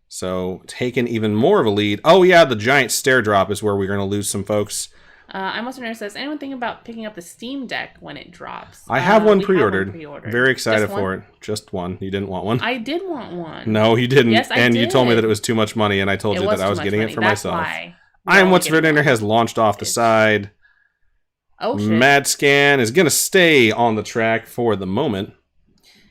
S2: So taking even more of a lead. Oh yeah, the giant stair drop is where we're going to lose some folks.
S1: I'm What's for Dinner says, anyone think about picking up the Steam Deck when it drops?
S2: I have one pre-ordered. Very excited for it. Just one. You didn't want one? I
S1: did want one.
S2: No, you didn't.
S1: Yes, I
S2: did. And you told me that it was too much money, and I told you that I was getting it for myself.
S1: Why
S2: I'm What's for Dinner has launched off the side.
S1: Oh, shit.
S2: Mad Scan is going to stay on the track for the moment.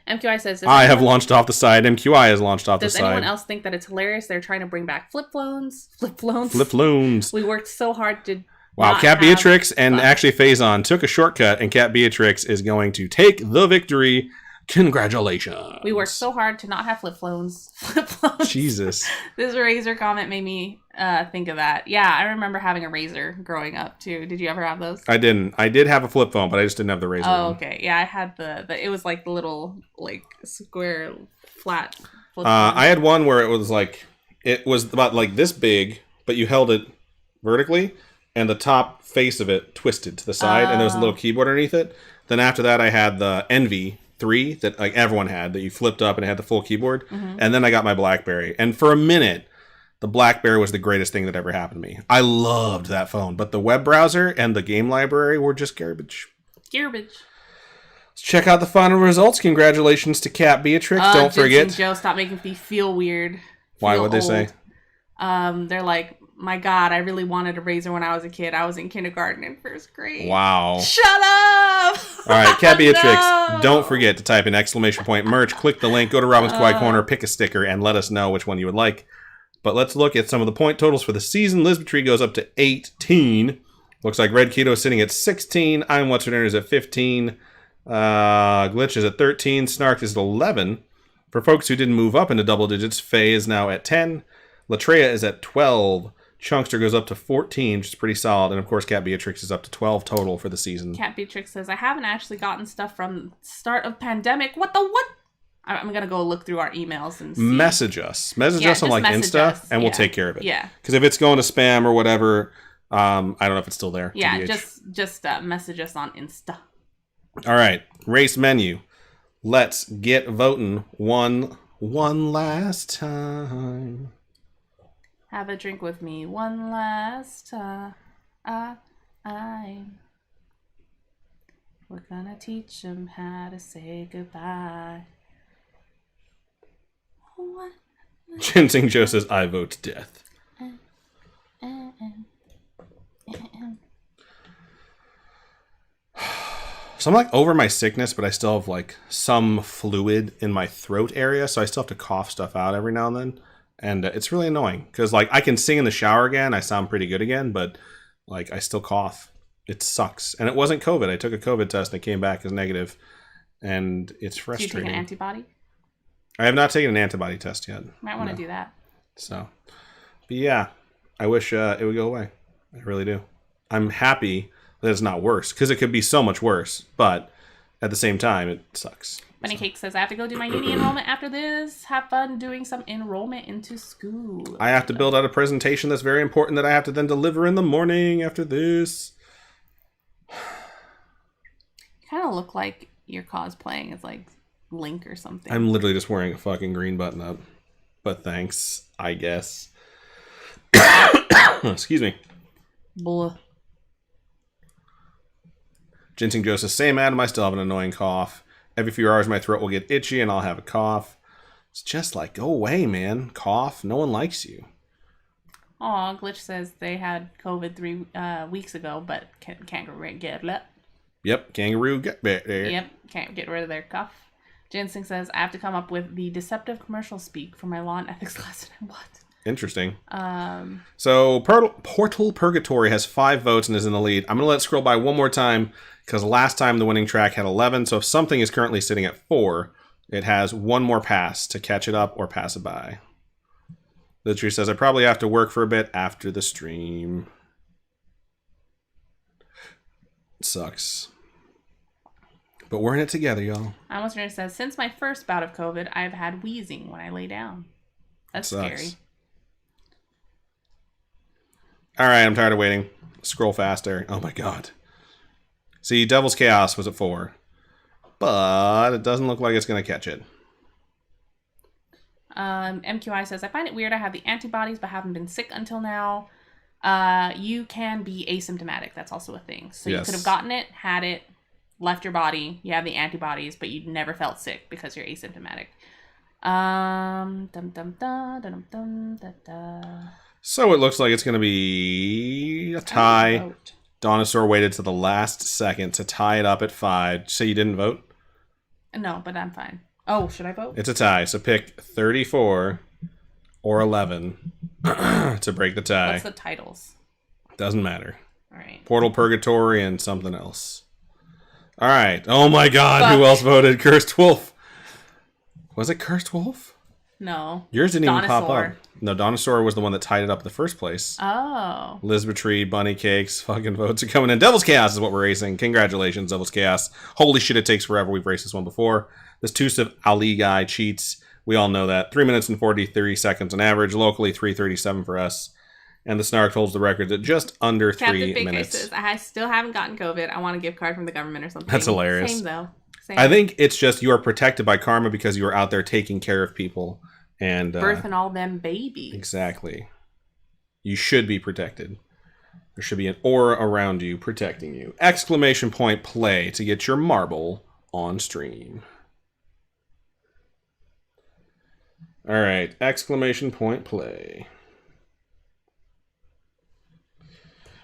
S1: MQI says...
S2: I have launched off the side. MQI has launched off the side.
S1: Does anyone else think that it's hilarious? They're trying to bring back flip phones. Flip
S2: loans.
S1: We worked so hard to...
S2: Wow, Cat Beatrix and actually Faison took a shortcut, and Cat Beatrix is going to take the victory Congratulations.
S1: We worked so hard to not have flip phones. Flip phones.
S2: Jesus.
S1: This Razor comment made me think of that. Yeah, I remember having a Razor growing up too. Did you ever have those?
S2: I didn't. I did have a flip phone, but I just didn't have the Razor
S1: Oh,
S2: one.
S1: okay. Yeah, I had the it was like the little like square flat flip phone.
S2: I had one where it was about like this big, but you held it vertically, and the top face of it twisted to the side, and there was a little keyboard underneath it. Then after that, I had the Envy 3 that like everyone had, that you flipped up and it had the full keyboard. Mm-hmm. And then I got my BlackBerry. And for a minute, the BlackBerry was the greatest thing that ever happened to me. I loved that phone, but the web browser and the game library were just garbage.
S1: Garbage.
S2: Let's check out the final results. Congratulations to Cat Beatrix. Don't forget.
S1: Joe, stop making me feel weird.
S2: Why would they say?
S1: They're like, my God, I really wanted a Razor when I was a kid. I was in kindergarten and first grade.
S2: Wow.
S1: Shut up!
S2: All right, Cat Beatrix, no. Don't forget to type in !merch, click the link, go to Robin's Kawaii Corner, pick a sticker, and let us know which one you would like. But let's look at some of the point totals for the season. Lisbeth Tree goes up to 18. Looks like Red Keto is sitting at 16. I'm What's for Dinner is at 15. Glitch is at 13. Snark is at 11. For folks who didn't move up into double digits, Faye is now at 10. Latreia is at 12. Chunkster goes up to 14, which is pretty solid. And, of course, Cat Beatrix is up to 12 total for the season.
S1: Cat Beatrix says, I haven't actually gotten stuff from the start of pandemic. What the what? I'm going to go look through our emails and see.
S2: Message us. Message us on, like, Insta, and we'll take care of it.
S1: Yeah.
S2: Because if it's going to spam or whatever, I don't know if it's still there.
S1: Yeah, just message us on Insta.
S2: All right. Race menu. Let's get voting one last time.
S1: Have a drink with me one last time. We're gonna teach them how to say goodbye. What?
S2: Ginseng Joe says, I vote death. So I'm like over my sickness, but I still have like some fluid in my throat area, so I still have to cough stuff out every now and then. And it's really annoying because, like, I can sing in the shower again. I sound pretty good again, but, like, I still cough. It sucks. And it wasn't COVID. I took a COVID test and it came back as negative. And it's frustrating.
S1: Did you take an antibody?
S2: I have not taken an antibody test yet.
S1: Might want to do that.
S2: So, but yeah, I wish it would go away. I really do. I'm happy that it's not worse because it could be so much worse. But at the same time, it sucks.
S1: Bunny Cake says, I have to go do my uni enrollment after this. Have fun doing some enrollment into school.
S2: I have to build out a presentation that's very important that I have to then deliver in the morning after this.
S1: You kind of look like you're cosplaying as, like, Link or something.
S2: I'm literally just wearing a fucking green button up. But thanks, I guess. Excuse me.
S1: Blah.
S2: Ginseng Joe says, same Adam, I still have an annoying cough. Every few hours, my throat will get itchy and I'll have a cough. It's just like, go away, man. Cough. No one likes you.
S1: Aw, Glitch says they had COVID 3 weeks ago, but can't get it.
S2: Yep, kangaroo get back there.
S1: Yep, can't get rid of their cough. Ginseng says, I have to come up with the deceptive commercial speak for my law and ethics class. What?
S2: Interesting. So, Portal Purgatory has 5 votes and is in the lead. I'm going to let it scroll by one more time, because last time the winning track had 11, so if something is currently sitting at 4, it has one more pass to catch it up or pass it by. The tree says, I probably have to work for a bit after the stream. It sucks. But we're in it together, y'all.
S1: Almost says, since my first bout of COVID, I've had wheezing when I lay down. That's scary.
S2: All right, I'm tired of waiting. Scroll faster. Oh my god. See, Devil's Chaos was at 4. But it doesn't look like it's going to catch it.
S1: MQI says, I find it weird I have the antibodies but haven't been sick until now. You can be asymptomatic. That's also a thing. So yes. You could have gotten it, had it, left your body. You have the antibodies, but you never felt sick because you're asymptomatic.
S2: So it looks like it's going to be a tie. Donosaur waited to the last second to tie it up at 5. So you didn't vote?
S1: No, but I'm fine. Oh, should I vote?
S2: It's a tie. So pick 34 or 11 to break the tie.
S1: What's the titles?
S2: Doesn't matter.
S1: All right.
S2: Portal Purgatory and something else. All right. Oh my god, Who else voted? Cursed Wolf. Was it Cursed Wolf?
S1: No.
S2: Yours didn't even pop
S1: Dinosaur.
S2: up. No, Dinosaur was the one that tied it up in the first place.
S1: Oh.
S2: Lisbeth Tree, Bunny Cakes, fucking votes are coming in. Devil's Chaos is what we're racing. Congratulations, Devil's Chaos. Holy shit, it takes forever. We've raced this one before. This Tusif Ali guy cheats. We all know that. 3 minutes and 43 seconds on average. Locally, 3:37 for us. And the Snark holds the record at just under
S1: Captain
S2: 3
S1: Fake
S2: minutes.
S1: Says, I still haven't gotten COVID. I want a gift card from the government or something.
S2: That's hilarious.
S1: Same, though. Same.
S2: I think it's just you are protected by karma because you are out there taking care of people. And
S1: birthing all them babies.
S2: Exactly. You should be protected. There should be an aura around you protecting you. Exclamation point play to get your marble on stream. All right. Exclamation point play.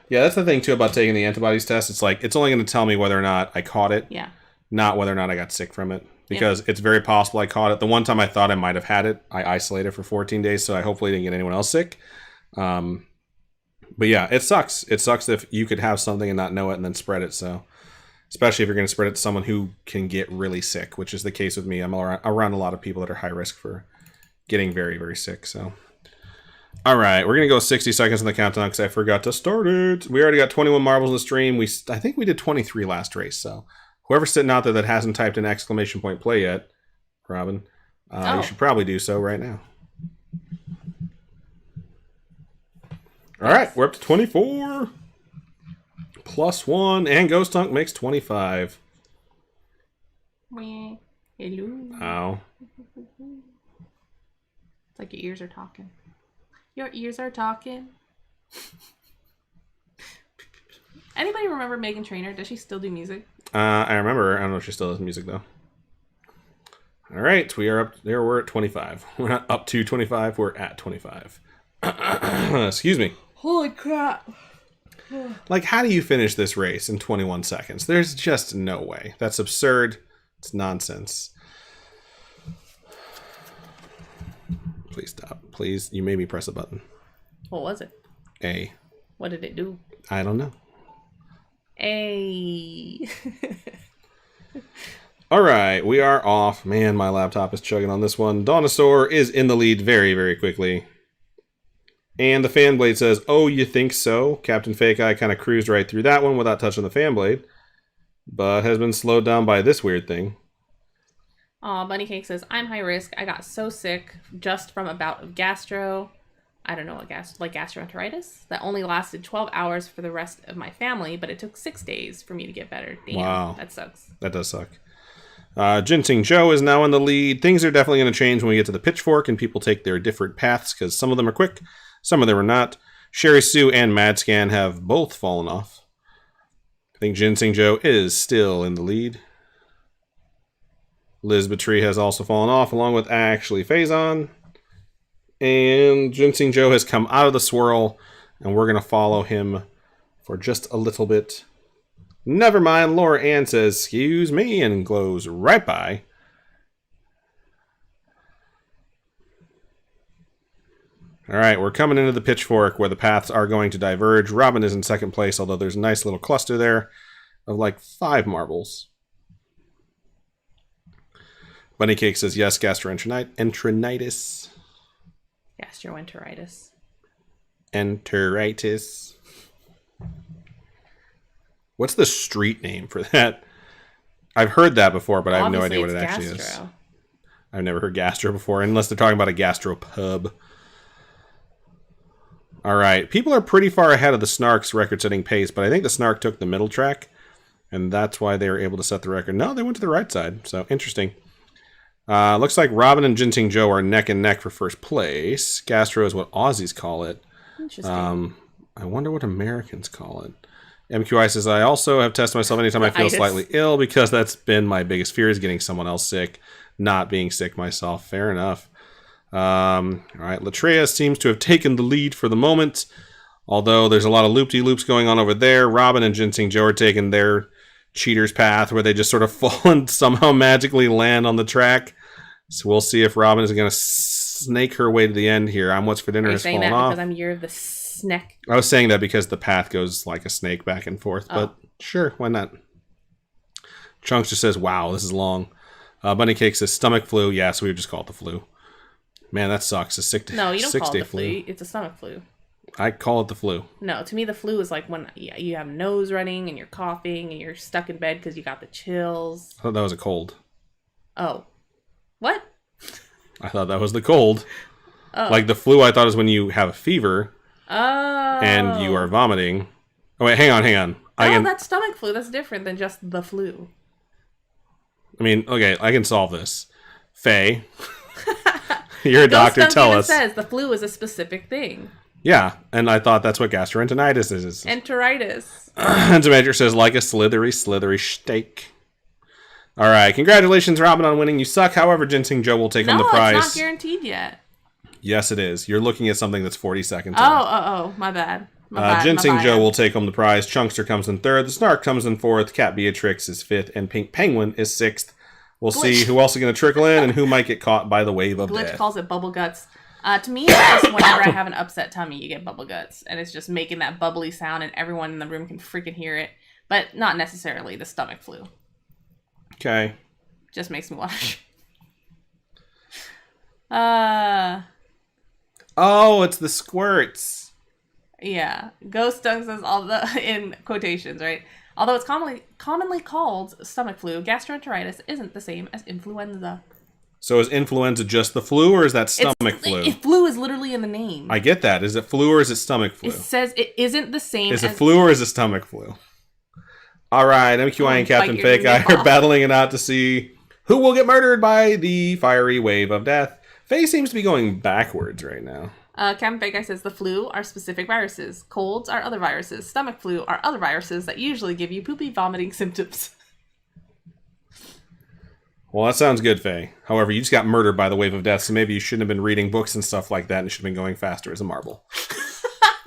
S2: Yeah, that's the thing, too, about taking the antibodies test. It's like, it's only going to tell me whether or not I caught it.
S1: Yeah.
S2: Not whether or not I got sick from it. Because it's very possible I caught it. The one time I thought I might have had it, I isolated for 14 days, so I hopefully didn't get anyone else sick. But yeah, it sucks. It sucks if you could have something and not know it and then spread it. So, especially if you're going to spread it to someone who can get really sick, which is the case with me. I'm around a lot of people that are high risk for getting very, very sick. So, all right, we're going to go 60 seconds on the countdown because I forgot to start it. We already got 21 marbles in the stream. I think we did 23 last race, so... Whoever's sitting out there that hasn't typed an exclamation point play yet, Robin, you should probably do so right now. All right, we're up to 24. Plus 1, and Ghost Hunk makes 25.
S1: Hello.
S2: Ow.
S1: It's like your ears are talking. Your ears are talking. Anybody remember Meghan Trainor? Does she still do music?
S2: I remember. I don't know if she still does music, though. All right, we are up there. We're at 25. We're not up to 25. We're at 25. Excuse me.
S1: Holy crap.
S2: Like, how do you finish this race in 21 seconds? There's just no way. That's absurd. It's nonsense. Please stop. Please. You made me press a button.
S1: What was it?
S2: A.
S1: What did it do?
S2: I don't know.
S1: A.
S2: All right, we are off. Man, my laptop is chugging on this one. Dinosaur is in the lead very, very quickly. And the fan blade says, oh, you think so? Captain Fake Eye kind of cruised right through that one without touching the fan blade, but has been slowed down by this weird thing.
S1: Aw, Bunny Cake says, I'm high risk. I got so sick just from a bout of gastro. I don't know what gastroenteritis. That only lasted 12 hours for the rest of my family, but it took 6 days for me to get better. Damn,
S2: wow.
S1: That sucks.
S2: That does suck. Ginseng Joe is now in the lead. Things are definitely going to change when we get to the pitchfork and people take their different paths because some of them are quick, some of them are not. Sherry Sue and Mad Scan have both fallen off. I think Ginseng Joe is still in the lead. Liz Batry has also fallen off, along with Ashley Faison. And Ginseng Joe has come out of the swirl, and we're going to follow him for just a little bit. Never mind, Laura Ann says, excuse me, and goes right by. All right, we're coming into the pitchfork where the paths are going to diverge. Robin is in second place, although there's a nice little cluster there of like 5 marbles. Bunny Cake says, yes, gastroenteritis.
S1: Gastroenteritis.
S2: Enteritis. What's the street name for that? I've heard that before, but I have no idea what it actually is. I've never heard gastro before, unless they're talking about a gastro pub. All right. People are pretty far ahead of the Snark's record-setting pace, but I think the Snark took the middle track, and that's why they were able to set the record. No, they went to the right side, so interesting. Looks like Robin and Ginseng Joe are neck and neck for first place. Gastro is what Aussies call it.
S1: Interesting.
S2: I wonder what Americans call it. MQI says, I also have tested myself anytime I feel slightly ill because that's been my biggest fear is getting someone else sick, not being sick myself. Fair enough. All right, Latreia seems to have taken the lead for the moment, although there's a lot of loop-de-loops going on over there. Robin and Ginseng Joe are taking their cheater's path where they just sort of fall and somehow magically land on the track. So we'll see if Robin is going to snake her way to the end here. I'm What's for Dinner has fallen off.
S1: Because I'm Year of the Snake.
S2: I was saying that because the path goes like a snake back and forth, but sure, why not? Chunks just says, wow, this is long. Bunny Cake says stomach flu. Yeah, so we would just call it the flu. Man, that sucks.
S1: No, you don't call it the
S2: flu.
S1: It's a stomach flu.
S2: I call it the flu.
S1: No, to me the flu is like when you have nose running and you're coughing and you're stuck in bed because you got the chills.
S2: I thought that was a cold.
S1: Oh. What?
S2: I thought that was the cold.
S1: Oh.
S2: Like the flu, I thought is when you have a fever.
S1: Oh.
S2: And you are vomiting. Oh, wait, hang on.
S1: That's stomach flu. That's different than just the flu.
S2: I mean, okay, I can solve this. Faye, you're a doctor, tell us.
S1: It says the flu is a specific thing.
S2: Yeah, and I thought that's what gastroenteritis is.
S1: Enteritis.
S2: Entomatrix says, like a slithery steak. All right, congratulations, Robin, on winning. You suck. However, Ginseng Joe will take home the prize.
S1: No, it's not guaranteed yet.
S2: Yes, it is. You're looking at something that's 40 seconds
S1: old. My bad.
S2: Ginseng Joe will take home the prize. Chunkster comes in third. The Snark comes in fourth. Cat Beatrix is fifth. And Pink Penguin is sixth. We'll see who else is going to trickle in and who might get caught by the wave of death.
S1: Glitch calls it bubble guts. To me, it's just whenever I have an upset tummy, you get bubble guts. And it's just making that bubbly sound and everyone in the room can freaking hear it. But not necessarily the stomach flu.
S2: Okay.
S1: Just makes me watch.
S2: Oh, it's the squirts.
S1: Yeah. Ghost Dung says all the in quotations, right? Although it's commonly called stomach flu, gastroenteritis isn't the same as influenza.
S2: So is influenza just the flu, or is that stomach flu?
S1: Flu is literally in the name.
S2: I get that. Is it flu or is it stomach flu?
S1: It says it isn't the same
S2: as... Is it flu or is it stomach flu? All right, MQI and Captain Fake Eye are battling it out to see who will get murdered by the fiery wave of death. Faye seems to be going backwards right now.
S1: Captain Fake Eye says the flu are specific viruses. Colds are other viruses. Stomach flu are other viruses that usually give you poopy vomiting symptoms.
S2: Well, that sounds good, Faye. However, you just got murdered by the wave of death, so maybe you shouldn't have been reading books and stuff like that and should have been going faster as a marble.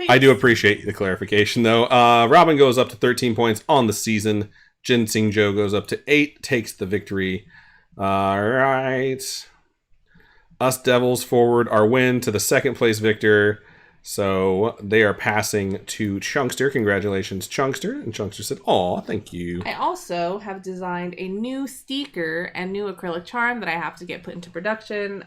S2: I do appreciate the clarification, though. Robin goes up to 13 points on the season. Ginseng Joe goes up to 8, takes the victory. All right. Us Devils forward our win to the second place victor. So they are passing to Chunkster. Congratulations, Chunkster. And Chunkster said, "Aw, thank you."
S1: I also have designed a new sticker and new acrylic charm that I have to get put into production.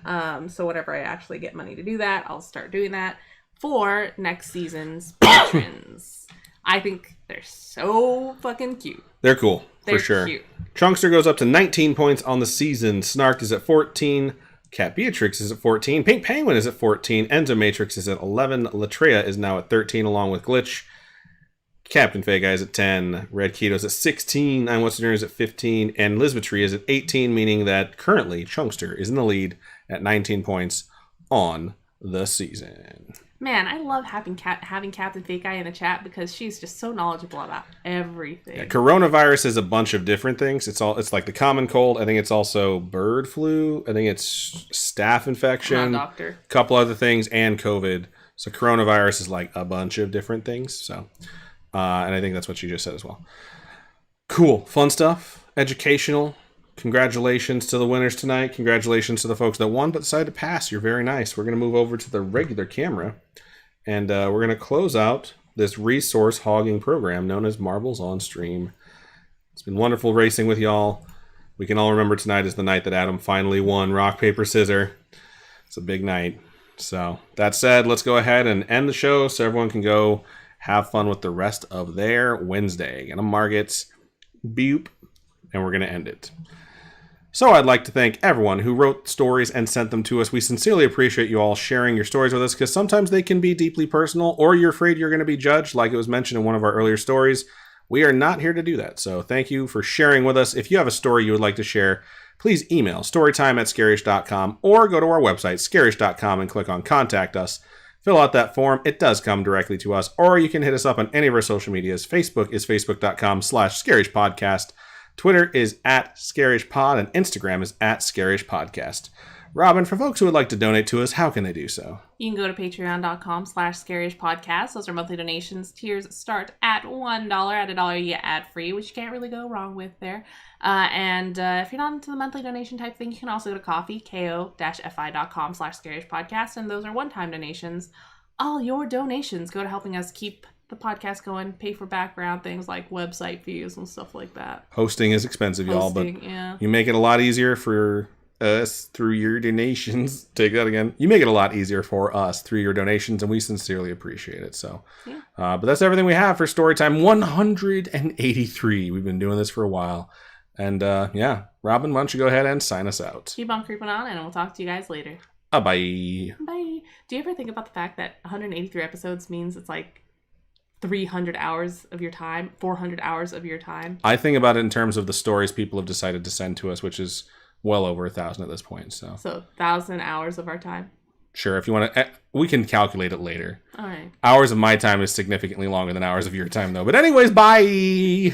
S1: So whenever I actually get money to do that, I'll start doing that for next season's patrons. I think they're so fucking cute.
S2: They're cool,
S1: for
S2: sure.
S1: Cute.
S2: Chunkster goes up to 19 points on the season. Snark is at 14. Cat Beatrix is at 14. Pink Penguin is at 14. Endomatrix is at 11. Latrea is now at 13 along with Glitch. Captain Fake Eye is at 10. Red Keto is at 16. I'm What's Your Name is at 15. And Lisbetry is at 18, meaning that currently Chunkster is in the lead at 19 points on the season.
S1: Man, I love having Captain Fake Eye in the chat because she's just so knowledgeable about everything.
S2: Yeah, coronavirus is a bunch of different things. It's like the common cold. I think it's also bird flu. I think it's staph infection.
S1: I'm not a doctor.
S2: A couple other things and COVID. So coronavirus is like a bunch of different things. So, and I think that's what she just said as well. Cool, fun stuff, educational. Congratulations to the winners tonight. Congratulations to the folks that won but decided to pass. You're very nice. We're going to move over to the regular camera. And we're going to close out this resource hogging program known as Marbles on Stream. It's been wonderful racing with y'all. We can all remember tonight is the night that Adam finally won Rock, Paper, Scissors. It's a big night. So that said, let's go ahead and end the show so everyone can go have fun with the rest of their Wednesday. And I'm Margits. Beep. And we're going to end it. So I'd like to thank everyone who wrote stories and sent them to us. We sincerely appreciate you all sharing your stories with us because sometimes they can be deeply personal or you're afraid you're going to be judged like it was mentioned in one of our earlier stories. We are not here to do that. So thank you for sharing with us. If you have a story you would like to share, please email storytime@scaryish.com or go to our website, scaryish.com, and click on Contact Us. Fill out that form. It does come directly to us, or you can hit us up on any of our social medias. Facebook is facebook.com/Scaryish Podcast. Twitter is @ScarishPod, and Instagram is @ScarishPodcast. Robin, for folks who would like to donate to us, how can they do so?
S1: You can go to patreon.com/Scaryish Podcast. Those are monthly donations. Tiers start at $1. At $1, you get ad-free, which you can't really go wrong with there. And if you're not into the monthly donation type thing, you can also go to coffee, ko-fi.com/Scaryish Podcast, and those are one-time donations. All your donations go to helping us keep the podcast going, pay for background things like website views and stuff like that.
S2: Hosting is expensive, y'all, but
S1: yeah.
S2: you make it a lot easier for us through your donations. Take that again. You make it a lot easier for us through your donations, and we sincerely appreciate it. So,
S1: yeah.
S2: But that's everything we have for Storytime 183. We've been doing this for a while. And yeah, Robin, why don't you go ahead and sign us out?
S1: Keep on creeping on, and we'll talk to you guys later.
S2: Bye.
S1: Bye. Do you ever think about the fact that 183 episodes means it's like 300 hours of your time, 400 hours of your time?
S2: I think about it in terms of the stories people have decided to send to us, which is well over 1,000 at this point. So
S1: 1,000 hours of our time.
S2: Sure, if you want to, we can calculate it later.
S1: All right.
S2: Hours of my time is significantly longer than hours of your time, though. But anyways, bye.